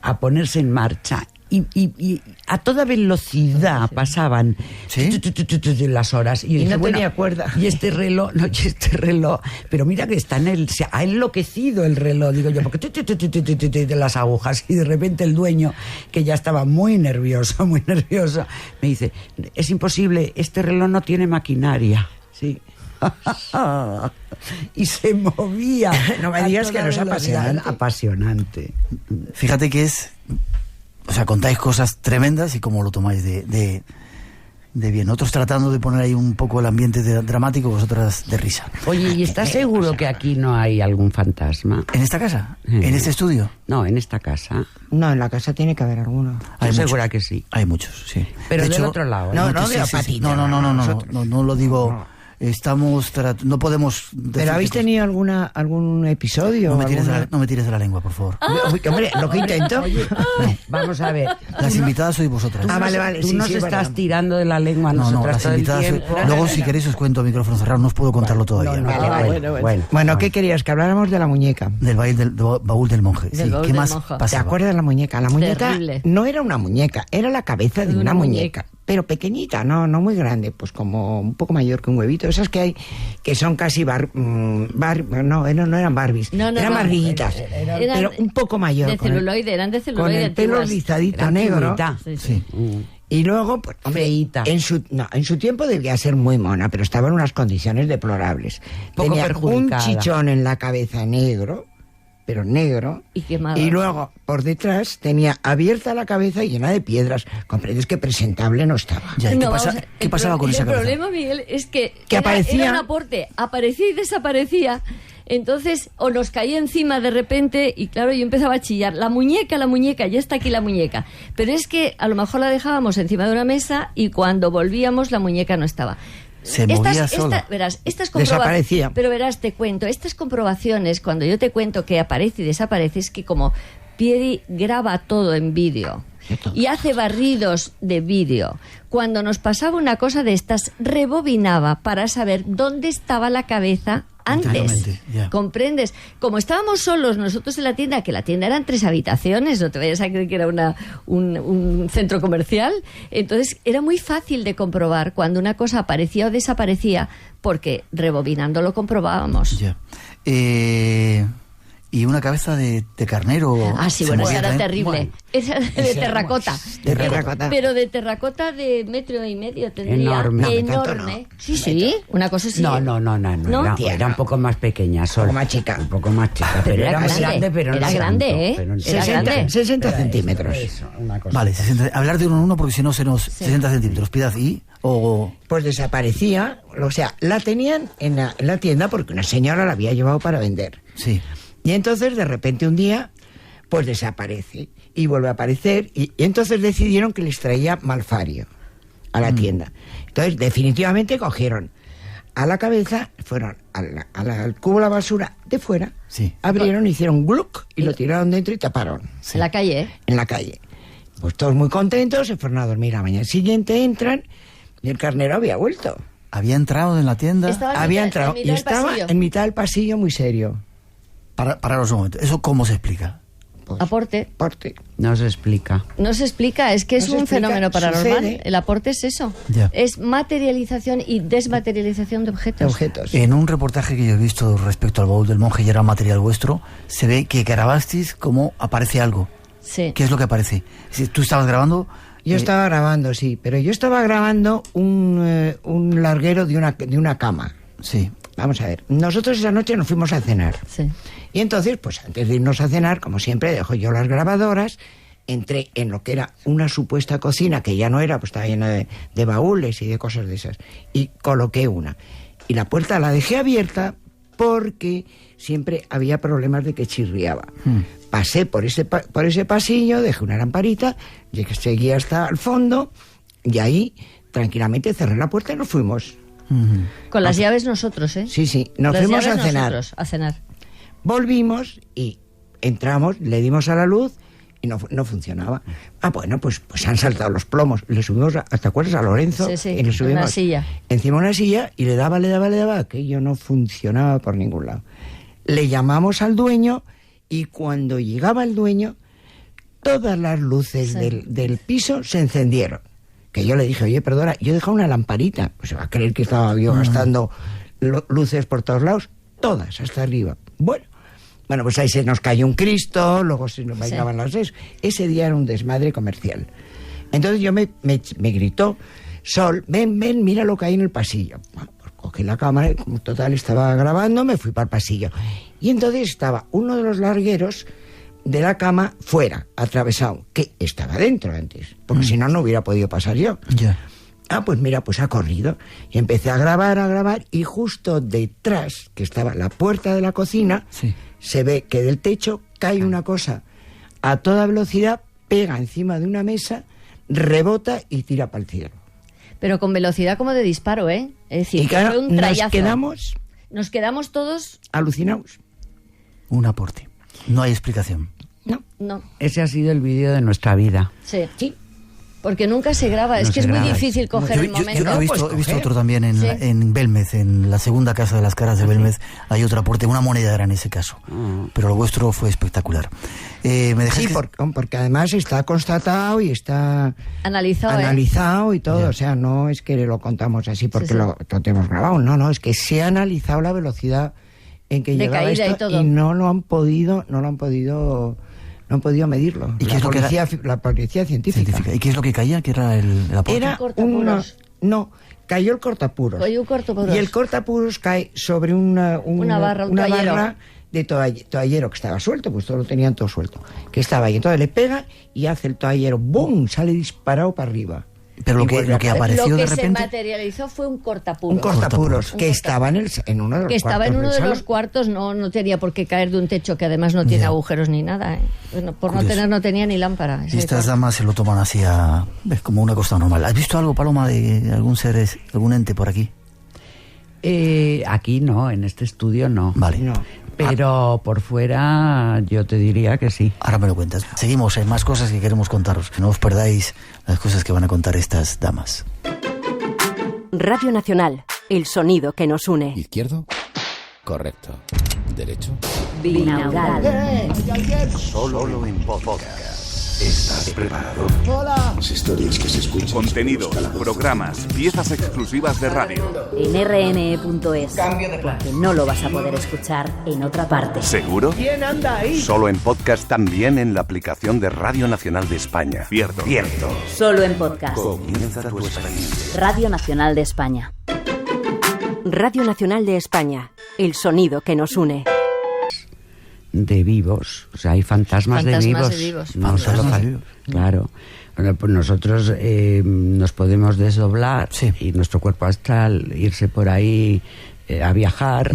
a ponerse en marcha y a toda velocidad pasaban las horas. Y no tenía cuerda. Y este reloj, pero mira que se ha enloquecido el reloj, digo yo, porque de las agujas, y de repente el dueño, que ya estaba muy nervioso, me dice, es imposible, este reloj no tiene maquinaria. Sí. Y se movía. No me digas que no es apasionante. Fíjate que contáis cosas tremendas y cómo lo tomáis de bien. Otros tratando de poner ahí un poco el ambiente dramático, vosotras de risa. Oye, ¿y estás seguro que aquí no hay algún fantasma? ¿En esta casa? ¿En este estudio? No, en esta casa. No, en la casa tiene que haber alguno. Estoy segura que sí. Hay muchos, sí. Pero del otro lado. No de Patita. No lo digo... no podemos... ¿Pero habéis tenido algún episodio? No me tires de la lengua, por favor. Hombre, lo que intento... Vamos a ver. Las invitadas sois vosotras. Vale. Tú nos estás tirando de la lengua a nosotras todo el tiempo. Luego, si queréis, os cuento a micrófono cerrado. No os puedo contarlo todavía. Bueno, ¿qué querías? Que habláramos de la muñeca. Del baúl del monje. ¿Qué más pasaba? ¿Te acuerdas de la muñeca? La muñeca Terrible. no era una muñeca, era la cabeza de una muñeca. Pero pequeñita, no muy grande, pues como un poco mayor que un huevito. Esas que hay, que son casi no eran Barbies, eran barriguitas, pero un poco mayor. De celuloide, eran de celuloide. Con el pelo rizadito negro. Sí. Y luego, pues, en su tiempo debía ser muy mona, pero estaba en unas condiciones deplorables. Poco Tenía perjudicada. Un chichón en la cabeza negro, pero negro, y luego por detrás tenía abierta la cabeza y llena de piedras. Comprendes que presentable no estaba. ¿Qué pasaba con esa cabeza? El problema, Miguel, es que aparecía, era un aporte, aparecía y desaparecía. Entonces, o nos caía encima de repente, y claro, yo empezaba a chillar, la muñeca, ya está aquí la muñeca. Pero es que a lo mejor la dejábamos encima de una mesa y cuando volvíamos la muñeca no estaba. Se movía sola. Desaparecía. Pero verás, te cuento, estas comprobaciones, cuando yo te cuento que aparece y desaparece, es que como Pieri graba todo en vídeo y hace barridos de vídeo. Cuando nos pasaba una cosa de estas, rebobinaba para saber dónde estaba la cabeza antes. ¿Comprendes? Como estábamos solos nosotros en la tienda, que la tienda eran 3 habitaciones, no te vayas a creer que era un centro comercial, entonces era muy fácil de comprobar cuando una cosa aparecía o desaparecía, porque rebobinando lo comprobábamos. Y una cabeza de carnero. Sí, bueno, esa era terrible. Bueno, esa de terracota. Pero de terracota de 1,5 metros tendría. Enorme. Sí, una cosa así. No. Era un poco más pequeña, solo. Un poco más chica. Pero era más grande, pero era no grande, tanto, Era grande. 60 centímetros. Vale, 60, hablar de uno en uno porque si no se nos... 60 centímetros, Piedad, Pues desaparecía, o sea, la tenían en la tienda porque una señora la había llevado para vender. Sí. Y entonces, de repente, un día, pues desaparece. Y vuelve a aparecer. Y entonces decidieron que les traía malfario a la tienda. Entonces, definitivamente cogieron a la cabeza, fueron al cubo de la basura de fuera, abrieron, hicieron gluck y lo tiraron dentro y taparon. En la calle, En la calle. Pues todos muy contentos, se fueron a dormir. A la mañana siguiente entran y el carnero había vuelto. ¿Había entrado en la tienda? Había entrado y estaba en mitad del pasillo muy serio. Pararos un momento. ¿Eso cómo se explica? Pues, aporte. No se explica. No se explica, es que es un fenómeno paranormal. Sucede. El aporte es eso. Es materialización y desmaterialización de objetos. En un reportaje que yo he visto respecto al baúl del monje, y era material vuestro, se ve que grabasteis cómo aparece algo. Sí. ¿Qué es lo que aparece? Si tú estabas grabando... Yo estaba grabando, sí, pero yo estaba grabando un larguero de una cama. Sí. Vamos a ver, nosotros esa noche nos fuimos a cenar. Sí. Y entonces, pues antes de irnos a cenar, como siempre, dejo yo las grabadoras, entré en lo que era una supuesta cocina, que ya no era, pues estaba llena de baúles y de cosas de esas, y coloqué una. Y la puerta la dejé abierta porque siempre había problemas de que chirriaba. Pasé por ese pasillo, dejé una lamparita, seguí hasta el fondo, y ahí tranquilamente cerré la puerta y nos fuimos. Con las llaves nosotros, ¿eh? Sí, nos fuimos a cenar. A cenar. Volvimos y entramos, le dimos a la luz y no funcionaba. Bueno, pues han saltado los plomos. Le subimos, ¿te acuerdas? A Lorenzo. Sí, y le subimos una silla. Encima una silla y le daba, aquello no funcionaba por ningún lado. Le llamamos al dueño y cuando llegaba el dueño, todas las luces del piso se encendieron. Que yo le dije, oye, perdona, yo he dejado una lamparita. Pues se va a creer que estaba yo gastando luces por todos lados. Todas, hasta arriba. Bueno, pues ahí se nos cayó un Cristo, luego se nos bailaban las seis. Ese día era un desmadre comercial. Entonces yo me gritó, Sol, ven, mira lo que hay en el pasillo. Bueno, pues cogí la cámara y como total estaba grabando, me fui para el pasillo. Y entonces estaba uno de los largueros de la cama fuera, atravesado, que estaba dentro antes, porque si no, no hubiera podido pasar yo. Pues mira, pues ha corrido. Y empecé a grabar, y justo detrás, que estaba la puerta de la cocina, se ve que del techo cae una cosa a toda velocidad, pega encima de una mesa, rebota y tira para el cielo. Pero con velocidad como de disparo, ¿eh? Es decir, y claro, fue un trayazo. Nos quedamos todos alucinados. Un aporte. No hay explicación. No. Ese ha sido el vídeo de nuestra vida. Sí. Porque nunca se graba, es que es muy difícil coger el momento. Yo he visto otro también en Belmez, en la segunda casa de las caras de Belmez, hay otro aporte, una moneda era en ese caso, pero lo vuestro fue espectacular. Porque además está constatado y está analizado y todo, o sea, no es que lo contamos así porque lo tenemos grabado, no, es que se ha analizado la velocidad en que llegaba esto y no han podido medirlo. ¿Y qué es la policía científica. ¿Y qué es lo que caía? ¿Qué era el aporte? Era cayó el cortapuros. Y el cortapuros cae sobre una barra de toallero que estaba suelto, pues todo lo tenían todo suelto, que estaba ahí. Entonces le pega y hace el toallero, ¡bum!, sale disparado para arriba. Pero lo que apareció de repente... Lo que se materializó fue un cortapuros. Un cortapuros, que estaba en uno de los cuartos. Que estaba en uno de los cuartos, no tenía por qué caer de un techo que además no tiene agujeros ni nada. Bueno, por no tenía ni lámpara. Y estas damas se lo toman así como una cosa normal. ¿Has visto algo, Paloma, de algún ser, algún ente por aquí? Aquí no, en este estudio no. Vale. No. Pero por fuera yo te diría que sí. Ahora me lo cuentas. Seguimos, hay más cosas que queremos contaros. No os perdáis las cosas que van a contar estas damas. Radio Nacional, el sonido que nos une. ¿Izquierdo? Correcto. ¿Derecho? Binaural. Solo en podcast. ¿Estás preparado? Hola. Las historias que se escuchan. Contenidos, programas, piezas exclusivas de radio. En rne.es. Porque no lo vas a poder escuchar en otra parte. ¿Seguro? ¿Quién anda ahí? Solo en podcast, también en la aplicación de Radio Nacional de España. Cierto. Solo en podcast. Comienza tu experiencia. Radio Nacional de España. Radio Nacional de España. El sonido que nos une. De vivos, o sea, hay fantasmas de vivos. No solo claro. Bueno, pues nosotros nos podemos desdoblar y nuestro cuerpo astral irse por ahí a viajar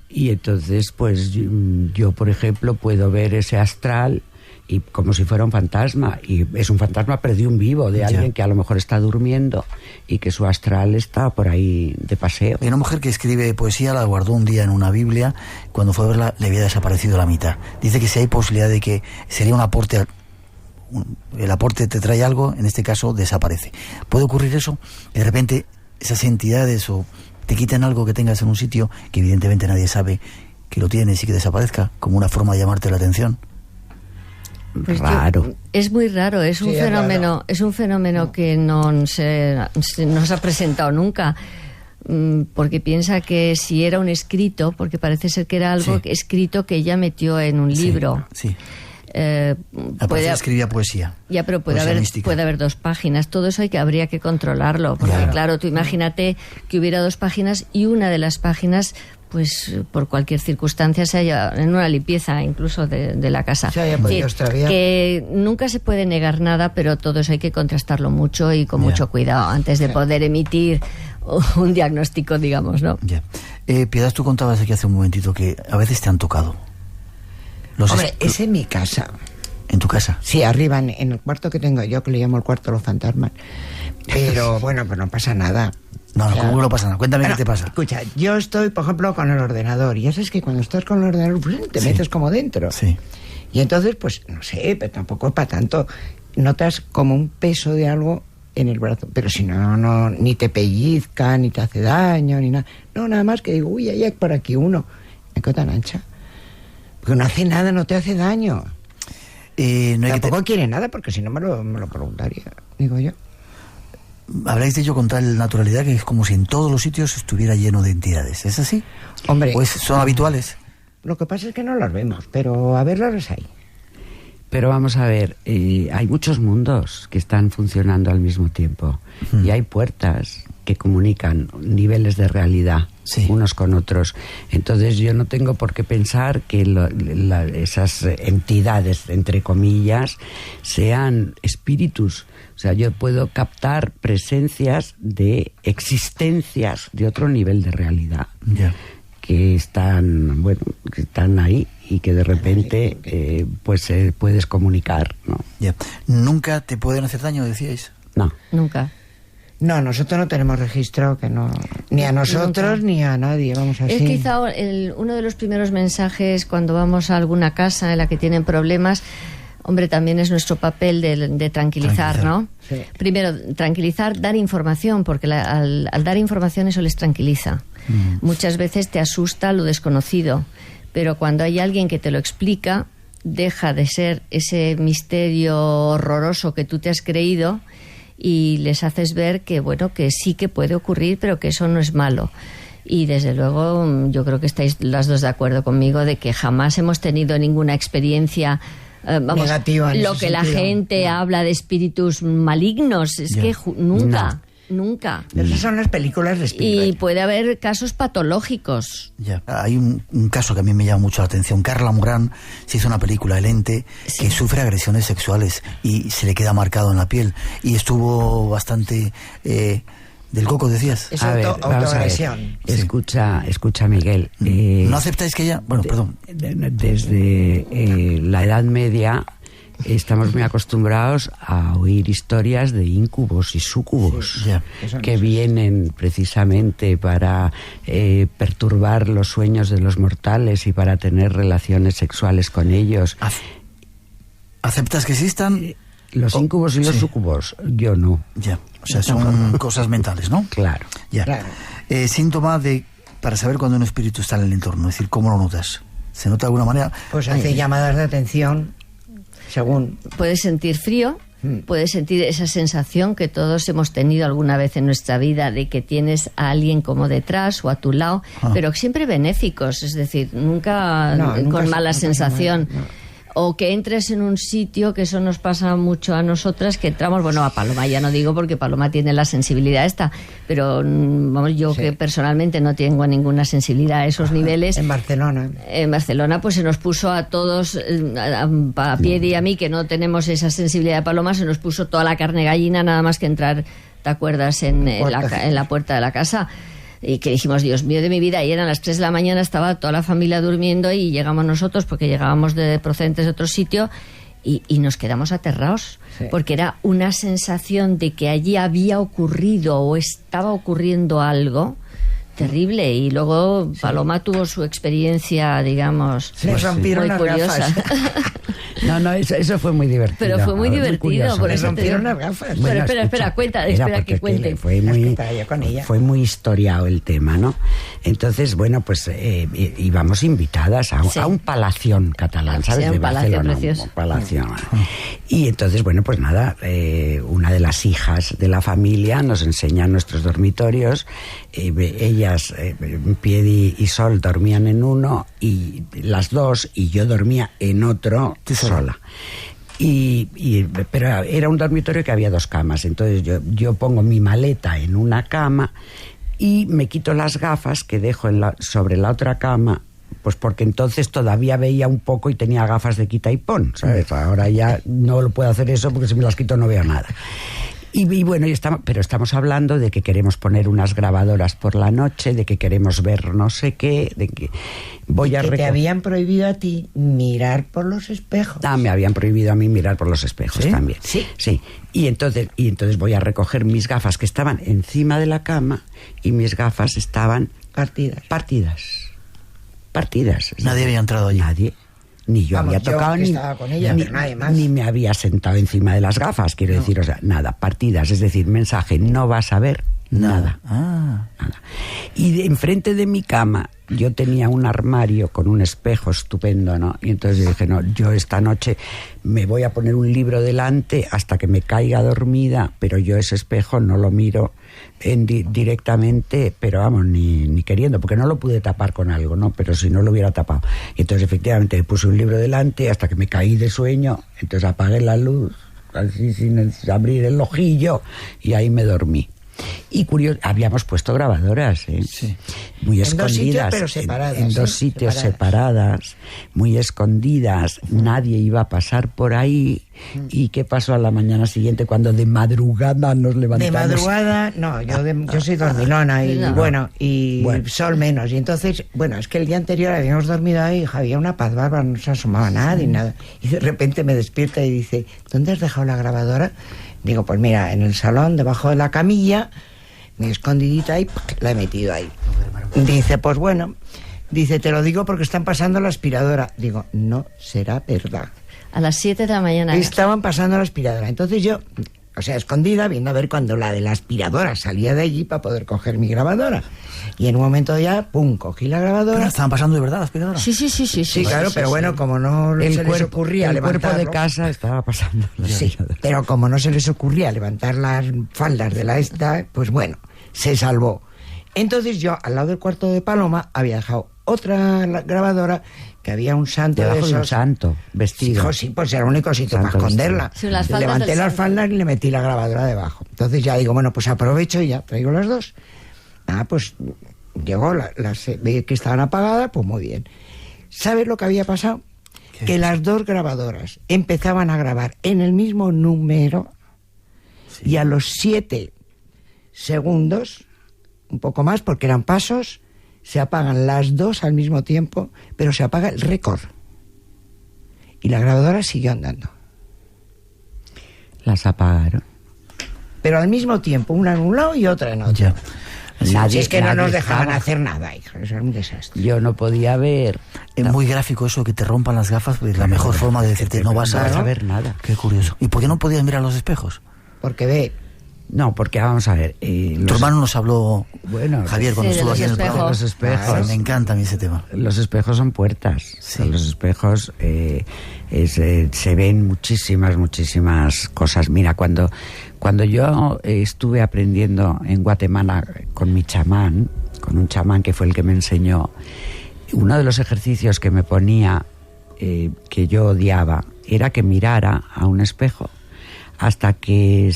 y entonces pues yo por ejemplo puedo ver ese astral y como si fuera un fantasma, y es un fantasma pero de un vivo, de alguien que a lo mejor está durmiendo y que su astral está por ahí de paseo. Hay una mujer que escribe poesía, la guardó un día en una Biblia, cuando fue a verla le había desaparecido la mitad. Dice que si hay posibilidad de que sería un aporte, el aporte te trae algo, en este caso desaparece. ¿Puede ocurrir eso? De repente esas entidades o te quiten algo que tengas en un sitio que evidentemente nadie sabe que lo tienes y que desaparezca, como una forma de llamarte la atención. Pues raro. Es muy raro, es un fenómeno que no se nos ha presentado nunca, porque piensa que si era un escrito, porque parece ser que era algo escrito que ella metió en un libro. Sí. Escribía poesía. Ya, pero puede haber 2 páginas. Todo eso habría que controlarlo, porque claro, tú imagínate que hubiera 2 páginas y una de las páginas pues por cualquier circunstancia se haya en una limpieza incluso de la casa. Que nunca se puede negar nada, pero todo eso hay que contrastarlo mucho y con mucho cuidado antes de poder emitir un diagnóstico, digamos, ¿no? Piedad, tú contabas aquí hace un momentito que a veces te han tocado. Hombre, es en mi casa. ¿En tu casa? Sí, arriba, en el cuarto que tengo yo, que le llamo el cuarto de los fantasmas. Pero bueno, pues no pasa nada. No, ¿cómo no pasa nada? Cuéntame qué te pasa. Escucha, yo estoy, por ejemplo, con el ordenador. Y ya sabes que cuando estás con el ordenador, pues, te metes como dentro. Sí. Y entonces, pues, no sé, pero tampoco es para tanto. Notas como un peso de algo en el brazo. Pero si no, ni te pellizca, ni te hace daño, ni nada. No, nada más que digo, uy, hay por aquí uno. Me quedo tan ancha. Porque no hace nada, no te hace daño. No hay tampoco quiere nada, porque si no me lo preguntaría, digo yo. Habláis de ello con tal naturalidad que es como si en todos los sitios estuviera lleno de entidades. ¿Es así? Hombre, ¿O son habituales? Lo que pasa es que no las vemos, pero a verlas las hay. Pero vamos a ver, hay muchos mundos que están funcionando al mismo tiempo. Y hay puertas que comunican niveles de realidad unos con otros. Entonces yo no tengo por qué pensar que esas entidades, entre comillas, sean espíritus. O sea, yo puedo captar presencias de existencias de otro nivel de realidad. Que están, bueno, que están ahí y que de repente puedes comunicar, ¿no? ¿Nunca te pueden hacer daño, decíais? No. Nunca. No, nosotros no tenemos registrado que no, ni a nosotros nunca. Ni a nadie, vamos así. Es quizá uno de los primeros mensajes cuando vamos a alguna casa en la que tienen problemas. Hombre, también es nuestro papel de tranquilizar, ¿no? Sí. Primero, tranquilizar, dar información, porque al dar información eso les tranquiliza. Muchas veces te asusta lo desconocido, pero cuando hay alguien que te lo explica, deja de ser ese misterio horroroso que tú te has creído y les haces ver que, bueno, que sí que puede ocurrir, pero que eso no es malo. Y desde luego yo creo que estáis las dos de acuerdo conmigo de que jamás hemos tenido ninguna experiencia negativa lo que la gente habla de espíritus malignos es que nunca. Esas son las películas de Spielberg. Y puede haber casos patológicos. Hay un caso que a mí me llama mucho la atención. Carla Morán se hizo una película, El Ente, que sufre agresiones sexuales y se le queda marcado en la piel. Y estuvo bastante... ¿Del coco decías? Es autoagresión. Escucha, Miguel. ¿No aceptáis que ella...? Bueno, perdón. Desde la Edad Media estamos muy acostumbrados a oír historias de íncubos y súcubos que vienen precisamente para perturbar los sueños de los mortales y para tener relaciones sexuales con ellos. ¿Aceptas que existan? Los íncubos y los súcubos, yo no. O sea, son cosas mentales, ¿no? Claro. Claro. Síntoma para saber cuando un espíritu está en el entorno, es decir, ¿cómo lo notas? ¿Se nota de alguna manera? Pues hace llamadas de atención, según... Puedes sentir frío, puedes sentir esa sensación que todos hemos tenido alguna vez en nuestra vida de que tienes a alguien como detrás o a tu lado, pero siempre benéficos, es decir, nunca con mala sensación. O que entres en un sitio, que eso nos pasa mucho a nosotras, que entramos, bueno, a Paloma ya no digo porque Paloma tiene la sensibilidad esta, pero vamos, yo que personalmente no tengo ninguna sensibilidad a esos niveles. En Barcelona pues se nos puso a todos, a Piedi y a mí, que no tenemos esa sensibilidad de Paloma, se nos puso toda la carne gallina nada más que entrar, ¿te acuerdas?, en la puerta de la casa. Y que dijimos, Dios mío de mi vida, y eran las 3 de la mañana, estaba toda la familia durmiendo y llegamos nosotros, porque llegábamos procedentes de otro sitio, y nos quedamos aterrados, porque era una sensación de que allí había ocurrido o estaba ocurriendo algo terrible. Y luego Paloma tuvo su experiencia, digamos, muy curiosa. No, eso fue muy divertido. Pero fue muy divertido. Por eso rompieron las gafas. Bueno, espera, que cuente. Fue muy historiado el tema, ¿no? Entonces, bueno, pues íbamos invitadas a un palación catalán, ¿sabes? Sí, de Barcelona. Precioso. Un palacio. Y entonces, bueno, pues nada, una de las hijas de la familia nos enseña nuestros dormitorios. Ellas, Piedi y Sol, dormían en uno, y las dos, y yo dormía en otro sola. Pero era un dormitorio que había 2 camas, entonces yo pongo mi maleta en una cama y me quito las gafas que dejo sobre la otra cama, pues porque entonces todavía veía un poco y tenía gafas de quita y pon, ¿sabes? Ahora ya no lo puedo hacer eso porque si me las quito no veo nada. Y bueno, pero estamos hablando de que queremos poner unas grabadoras por la noche, de que queremos ver no sé qué, de que te habían prohibido a ti mirar por los espejos. Me habían prohibido a mí mirar por los espejos también. Sí. Y entonces voy a recoger mis gafas que estaban encima de la cama y mis gafas estaban partidas. Nadie había entrado allí. Nadie. Ni yo había tocado ni me había sentado encima de las gafas, quiero decir, o sea, nada, partidas, es decir, mensaje, no vas a ver nada. Nada. Y enfrente de mi cama yo tenía un armario con un espejo estupendo, ¿no? Y entonces yo dije, no, yo esta noche me voy a poner un libro delante hasta que me caiga dormida, pero yo ese espejo no lo miro directamente, pero vamos, ni queriendo, porque no lo pude tapar con algo, ¿no? Pero si no lo hubiera tapado. Y entonces efectivamente me puse un libro delante hasta que me caí de sueño, entonces apagué la luz, así sin abrir el ojillo, y ahí me dormí. Y curioso, habíamos puesto grabadoras, muy escondidas, en dos sitios separadas, muy escondidas, nadie iba a pasar por ahí. ¿Y qué pasó a la mañana siguiente cuando de madrugada nos levantamos? De madrugada, no, yo soy dormilona y bueno, sol menos. Y entonces, bueno, es que el día anterior habíamos dormido ahí, había una paz bárbara, no se asomaba nadie, nada. Y de repente me despierta y dice, ¿dónde has dejado la grabadora? Digo, pues mira, en el salón, debajo de la camilla, mi escondidita ahí, la he metido ahí. Dice, pues bueno, dice, te lo digo porque están pasando la aspiradora. Digo, no será verdad. A las 7 de la mañana. Estaban pasando la aspiradora. Entonces yo, o sea, escondida, viendo a ver cuando la de la aspiradora salía de allí para poder coger mi grabadora. Y en un momento ya, pum, cogí la grabadora. ¿Pero estaban pasando de verdad la aspiradora? Sí, claro, pero bueno, como no se les ocurría levantarlo... El cuerpo de casa estaba pasando. Sí, pero como no se les ocurría levantar las faldas de la esta, pues bueno, se salvó. Entonces yo, al lado del cuarto de Paloma, había dejado otra grabadora, que había un santo debajo de esos. De un santo, vestido. Sí, pues era el único sitio para esconderla. Sí, levanté las faldas y le metí la grabadora debajo. Entonces ya digo, bueno, pues aprovecho y ya traigo las dos. Pues llegó, vi que estaban apagadas, pues muy bien. ¿Sabes lo que había pasado? Que las dos grabadoras empezaban a grabar en el mismo número y a los 7 segundos, un poco más porque eran pasos, se apagan las dos al mismo tiempo, pero se apaga el récord. Y la grabadora siguió andando. Las apagaron. Pero al mismo tiempo, una en un lado y otra en otro. Es que no nos dejaban hacer nada, hijo. Eso es un desastre. Yo no podía ver. Es muy gráfico eso, que te rompan las gafas, pues la mejor forma de decirte no vas a ver nada. Qué curioso. ¿Y por qué no podías mirar los espejos? Porque ve. No, porque vamos a ver. Tu hermano nos habló, Javier, cuando estuvo aquí en el programa. Los espejos. Me encanta a mí ese tema. Los espejos son puertas. Sí. Los espejos se ven muchísimas cosas. Mira, cuando yo estuve aprendiendo en Guatemala con un chamán que fue el que me enseñó, uno de los ejercicios que me ponía, que yo odiaba, era que mirara a un espejo hasta que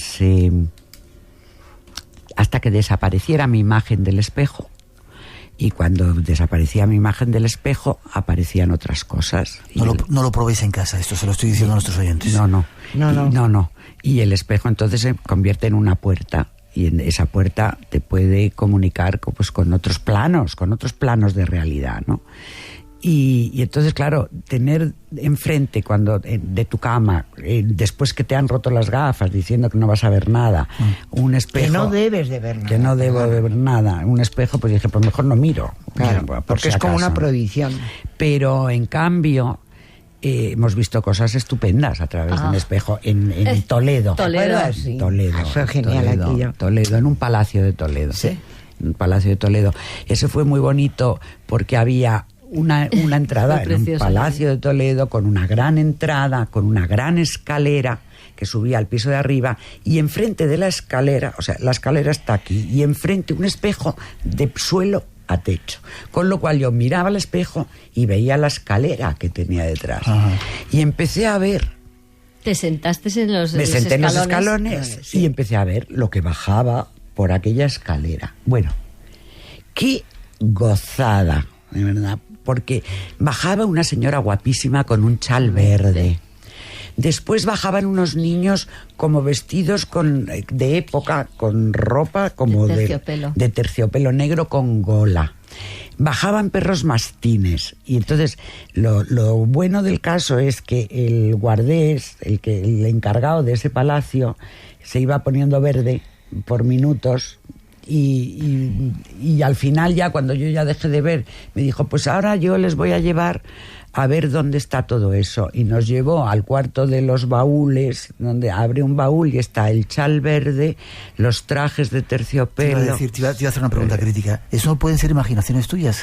desapareciera mi imagen del espejo. Y cuando desaparecía mi imagen del espejo, aparecían otras cosas. No lo probéis en casa, esto se lo estoy diciendo a nuestros oyentes. No. Y el espejo entonces se convierte en una puerta. Y en esa puerta te puede comunicar pues, con otros planos de realidad, ¿no? Y entonces, claro, tener enfrente de tu cama, después que te han roto las gafas diciendo que no vas a ver nada, un espejo... Que no debes de ver nada. Que no debo de ver nada. Un espejo, pues dije, pues mejor no miro. Claro, porque es como una prohibición. Pero, en cambio, hemos visto cosas estupendas a través de un espejo en Toledo. Toledo. Fue genial aquello. Toledo, en un palacio de Toledo. Sí. En un palacio de Toledo. Eso fue muy bonito porque había... Una entrada en un palacio de Toledo con una gran entrada, con una gran escalera que subía al piso de arriba y enfrente de la escalera, o sea, la escalera está aquí y enfrente un espejo de suelo a techo, con lo cual yo miraba al espejo y veía la escalera que tenía detrás. Ajá. Y empecé a ver. ¿Te sentaste en los escalones? Me senté en los escalones y empecé a ver lo que bajaba por aquella escalera. Bueno, qué gozada, de verdad. Porque bajaba una señora guapísima con un chal verde. Después bajaban unos niños como vestidos de época, con ropa como de terciopelo negro con gola. Bajaban perros mastines, y entonces lo bueno del caso es que el guardés, el encargado de ese palacio, se iba poniendo verde por minutos, y al final, ya cuando yo ya dejé de ver, me dijo, pues ahora yo les voy a llevar a ver dónde está todo eso, y nos llevó al cuarto de los baúles, donde abre un baúl y está el chal verde, los trajes de terciopelo. Te iba a hacer una pregunta crítica. ¿Eso no pueden ser imaginaciones tuyas?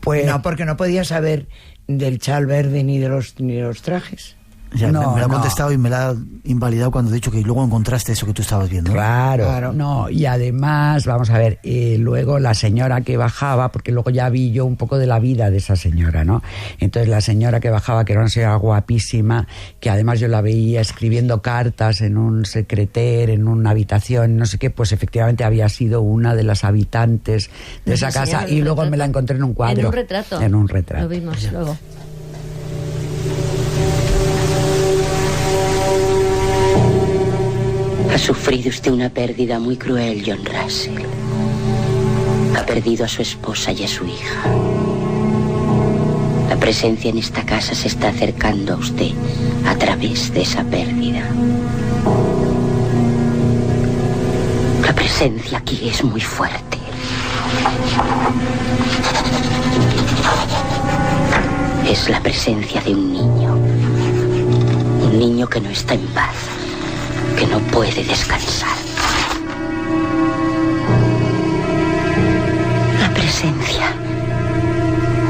Pues no, porque no podía saber del chal verde ni de los trajes. Ya, me lo ha contestado y me la ha invalidado cuando he dicho que luego encontraste eso que tú estabas viendo. Claro. No, y además, vamos a ver, luego la señora que bajaba, porque luego ya vi yo un poco de la vida de esa señora, ¿no? Entonces la señora que bajaba, que era una señora guapísima, que además yo la veía escribiendo cartas en un secreter, en una habitación, no sé qué, pues efectivamente había sido una de las habitantes de esa casa, y luego me la encontré en un cuadro. En un retrato. En un retrato. Lo vimos luego. Ha sufrido usted una pérdida muy cruel, John Russell. Ha perdido a su esposa y a su hija. La presencia en esta casa se está acercando a usted a través de esa pérdida. La presencia aquí es muy fuerte. Es la presencia de un niño. Un niño que no está en paz, que no puede descansar. La presencia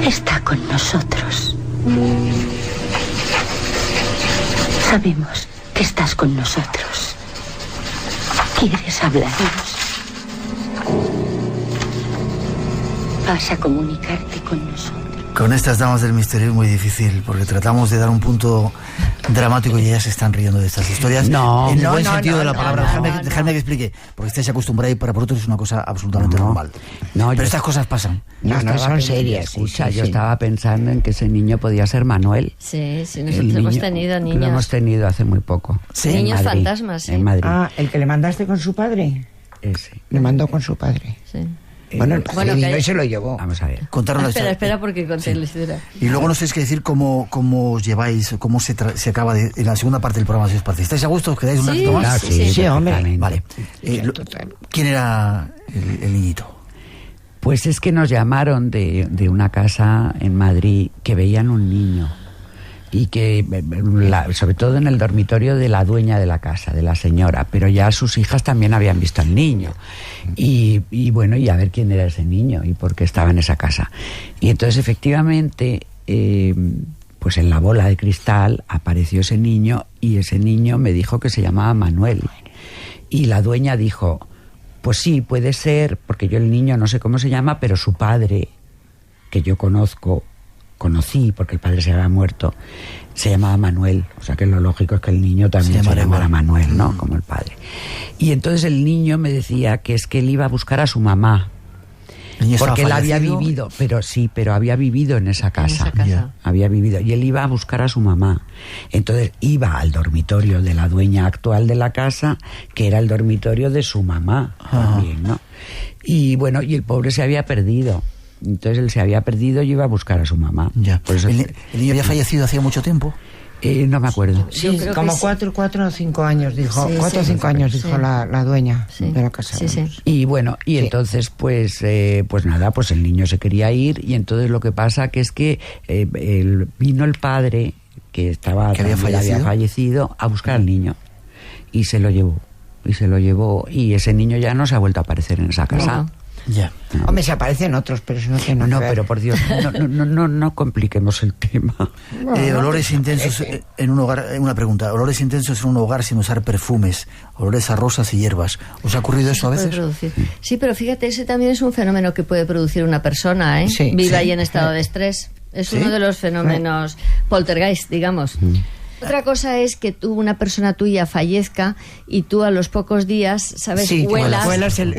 está con nosotros. Sabemos que estás con nosotros. ¿Quieres hablarnos? ¿Vas a comunicarte con nosotros? Con estas damas del misterio es muy difícil, porque tratamos de dar un punto dramático y ellas se están riendo de estas historias. En el buen sentido de la palabra. Dejadme que explique, porque estáis acostumbrados y para vosotros es una cosa absolutamente normal. Pero estas cosas pasan. No son serias. Escucha, yo estaba pensando en que ese niño podía ser Manuel. Sí, nosotros hemos tenido niños. Lo hemos tenido hace muy poco. Sí, niños Madrid, fantasmas, en Madrid. ¿El que le mandaste con su padre? Ese. Le mandó con su padre. Sí. Bueno, el niño y se lo llevó. Vamos a ver. Espera, porque conté la historia. Y luego nos tenéis que decir cómo os lleváis, cómo se acaba en la segunda parte del programa, si os parece. ¿Estáis a gusto? ¿Os quedáis un ratito más? Sí, hombre. Vale. ¿Quién era el niñito? Pues es que nos llamaron de una casa en Madrid que veían un niño. Y que, sobre todo en el dormitorio de la dueña de la casa, de la señora, pero ya sus hijas también habían visto al niño. Y bueno, y a ver quién era ese niño y por qué estaba en esa casa. Y entonces, efectivamente, pues en la bola de cristal apareció ese niño, y ese niño me dijo que se llamaba Manuel. Y la dueña dijo, pues sí, puede ser, porque yo el niño no sé cómo se llama, pero su padre, que yo conocí, porque el padre se había muerto, se llamaba Manuel. O sea que lo lógico es que el niño también se llamara Manuel, ¿no? Como el padre. Y entonces el niño me decía que es que él iba a buscar a su mamá. Porque él había vivido, pero había vivido en esa casa. Había vivido. Y él iba a buscar a su mamá. Entonces iba al dormitorio de la dueña actual de la casa, que era el dormitorio de su mamá también, ¿no? Y bueno, y el pobre se había perdido. Entonces él se había perdido y iba a buscar a su mamá. Ya. Por eso ¿El niño había fallecido hacía mucho tiempo? No me acuerdo. Sí, como 4 o 5 años, dijo. 4 o 5 años, dijo la duena de la casa. Y bueno, y entonces pues nada, pues el niño se quería ir, y entonces lo que pasa que es que vino el padre, que había fallecido, a buscar al niño, y se lo llevó. Y ese niño ya no se ha vuelto a aparecer en esa casa. Ya. Hombre, se aparecen otros, pero eso no tiene nada que ver. Pero por Dios, no compliquemos el tema. Olores intensos en un hogar, una pregunta. Olores intensos en un hogar sin usar perfumes, olores a rosas y hierbas. ¿Os ha ocurrido eso a veces? Sí, pero fíjate, ese también es un fenómeno que puede producir una persona, viva ahí en estado de estrés. Es uno de los fenómenos poltergeist, digamos. Otra cosa es que una persona tuya fallezca y tú a los pocos días, ¿sabes? Huelas el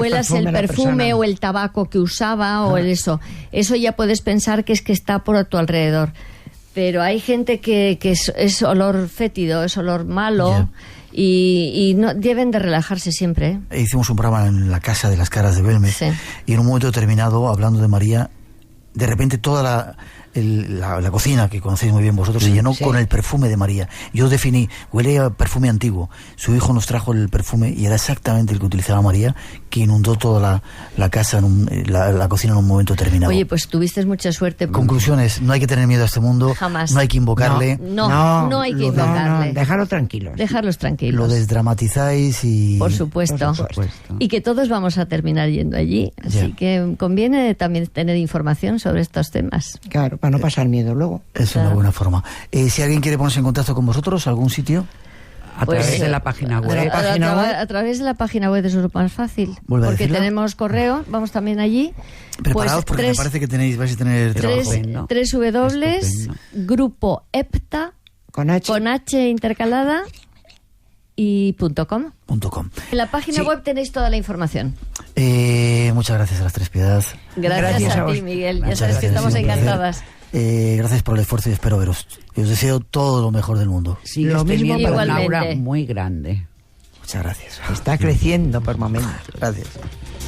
perfume o el tabaco que usaba o eso. Eso ya puedes pensar que es que está por tu alrededor. pero hay gente que es olor fétido, es olor malo, y no deben de relajarse siempre. Hicimos un programa en la Casa de las Caras de Belmez, y en un momento determinado, hablando de María, de repente toda la cocina, que conocéis muy bien vosotros, se llenó con el perfume de María. Yo definí, huele a perfume antiguo. Su hijo nos trajo el perfume y era exactamente el que utilizaba María, que inundó toda la casa, la cocina en un momento determinado. Oye, pues tuviste mucha suerte. Conclusiones, no hay que tener miedo a este mundo. Jamás. No hay que invocarle. No hay que invocarle. No, dejarlo tranquilo. Dejarlos tranquilos. Lo desdramatizáis y... Por supuesto. Y que todos vamos a terminar yendo allí. Así que conviene también tener información sobre estos temas. Claro, para no pasar miedo luego. Es una buena forma. Si alguien quiere ponerse en contacto con vosotros, ¿algún sitio? A través de la página web. A través de la página web es más fácil. Porque tenemos correo, vamos también allí. Preparados, porque me parece que vais a tener trabajo. Grupo EPTA con H intercalada y .com. En la página web tenéis toda la información. Muchas gracias a las tres Piedad. Gracias a ti, Miguel. Ya sabes que estamos encantadas. Gracias por el esfuerzo y espero veros. Os deseo todo lo mejor del mundo. Sí, lo mismo para un aura muy grande. Muchas gracias. Está creciendo por momentos. Gracias.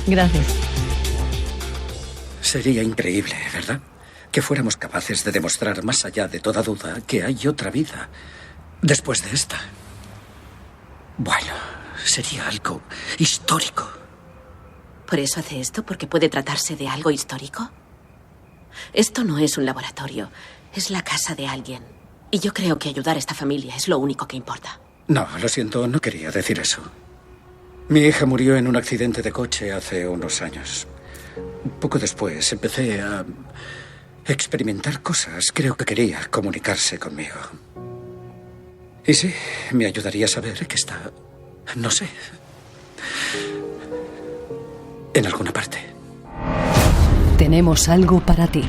Gracias. Sería increíble, ¿verdad? Que fuéramos capaces de demostrar más allá de toda duda que hay otra vida después de esta. Bueno, sería algo histórico. ¿Por eso hace esto? ¿Porque puede tratarse de algo histórico? Esto no es un laboratorio, es la casa de alguien. Y yo creo que ayudar a esta familia es lo único que importa. No, lo siento, no quería decir eso. Mi hija murió en un accidente de coche hace unos años. Poco después empecé a experimentar cosas. Creo que quería comunicarse conmigo. Y sí, me ayudaría a saber que está, no sé, en alguna parte. Tenemos algo para ti.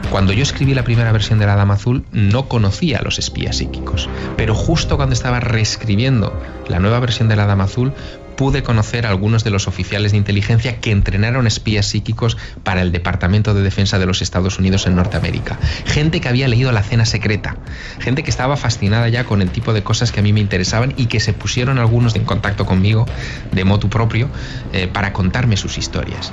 Cuando yo escribí la primera versión de La Dama Azul, no conocía a los espías psíquicos. Pero justo cuando estaba reescribiendo la nueva versión de La Dama Azul, pude conocer a algunos de los oficiales de inteligencia que entrenaron espías psíquicos para el Departamento de Defensa de los Estados Unidos en Norteamérica. Gente que había leído La Cena Secreta. Gente que estaba fascinada ya con el tipo de cosas que a mí me interesaban y que se pusieron algunos en contacto conmigo de motu propio para contarme sus historias.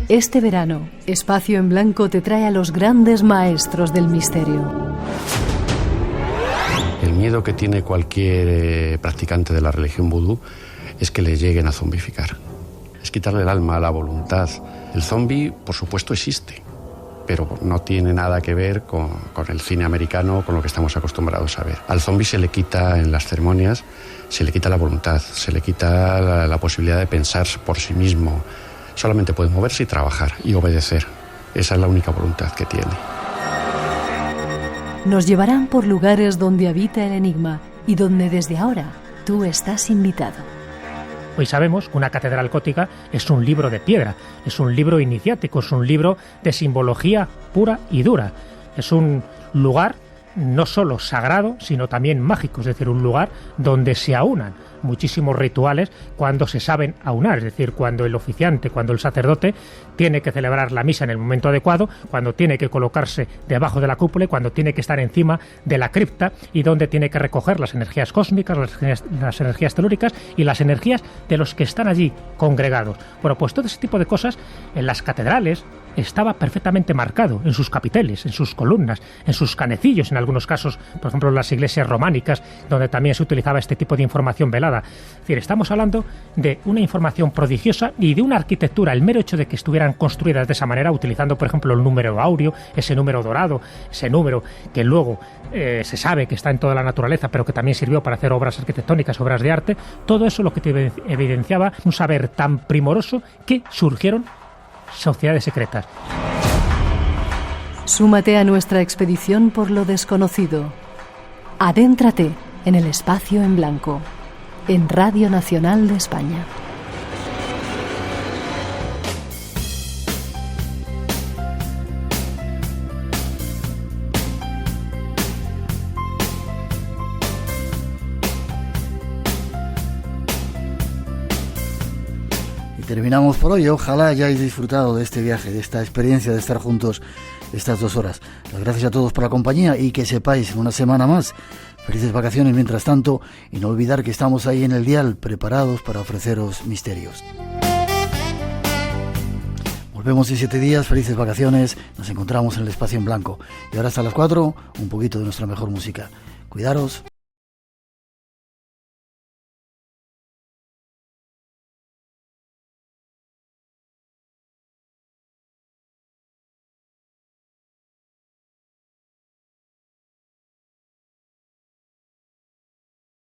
Este verano, Espacio en Blanco te trae a los grandes maestros del misterio. El miedo que tiene cualquier practicante de la religión vudú es que le lleguen a zombificar. Es quitarle el alma, la voluntad. El zombi, por supuesto, existe, pero no tiene nada que ver con el cine americano, con lo que estamos acostumbrados a ver. Al zombi se le quita en las ceremonias, se le quita la voluntad, se le quita la posibilidad de pensar por sí mismo. Solamente puede moverse y trabajar y obedecer. Esa es la única voluntad que tiene. Nos llevarán por lugares donde habita el enigma y donde desde ahora tú estás invitado. Hoy sabemos que una catedral gótica es un libro de piedra, es un libro iniciático, es un libro de simbología pura y dura. Es un lugar no solo sagrado, sino también mágico, es decir, un lugar donde se aunan muchísimos rituales cuando se saben aunar, es decir, cuando el oficiante, cuando el sacerdote tiene que celebrar la misa en el momento adecuado, cuando tiene que colocarse debajo de la cúpula, cuando tiene que estar encima de la cripta y donde tiene que recoger las energías cósmicas, las energías telúricas y las energías de los que están allí congregados. Bueno, pues todo ese tipo de cosas en las catedrales estaba perfectamente marcado en sus capiteles, en sus columnas, en sus canecillos, en algunos casos, por ejemplo, en las iglesias románicas, donde también se utilizaba este tipo de información velada. Es decir, estamos hablando de una información prodigiosa y de una arquitectura, el mero hecho de que estuvieran construidas de esa manera, utilizando, por ejemplo, el número áureo, ese número dorado, ese número que luego se sabe que está en toda la naturaleza, pero que también sirvió para hacer obras arquitectónicas, obras de arte, todo eso lo que te evidenciaba un saber tan primoroso que surgieron sociedades secretas. Súmate a nuestra expedición por lo desconocido. Adéntrate en el Espacio en Blanco, en Radio Nacional de España. Terminamos por hoy. Ojalá hayáis disfrutado de este viaje, de esta experiencia de estar juntos estas 2 horas. Las gracias a todos por la compañía y que sepáis, en una semana más, felices vacaciones mientras tanto, y no olvidar que estamos ahí en el dial, preparados para ofreceros misterios. Volvemos en 7 días, felices vacaciones, nos encontramos en el espacio en blanco. Y ahora hasta las 4, un poquito de nuestra mejor música. Cuidaros.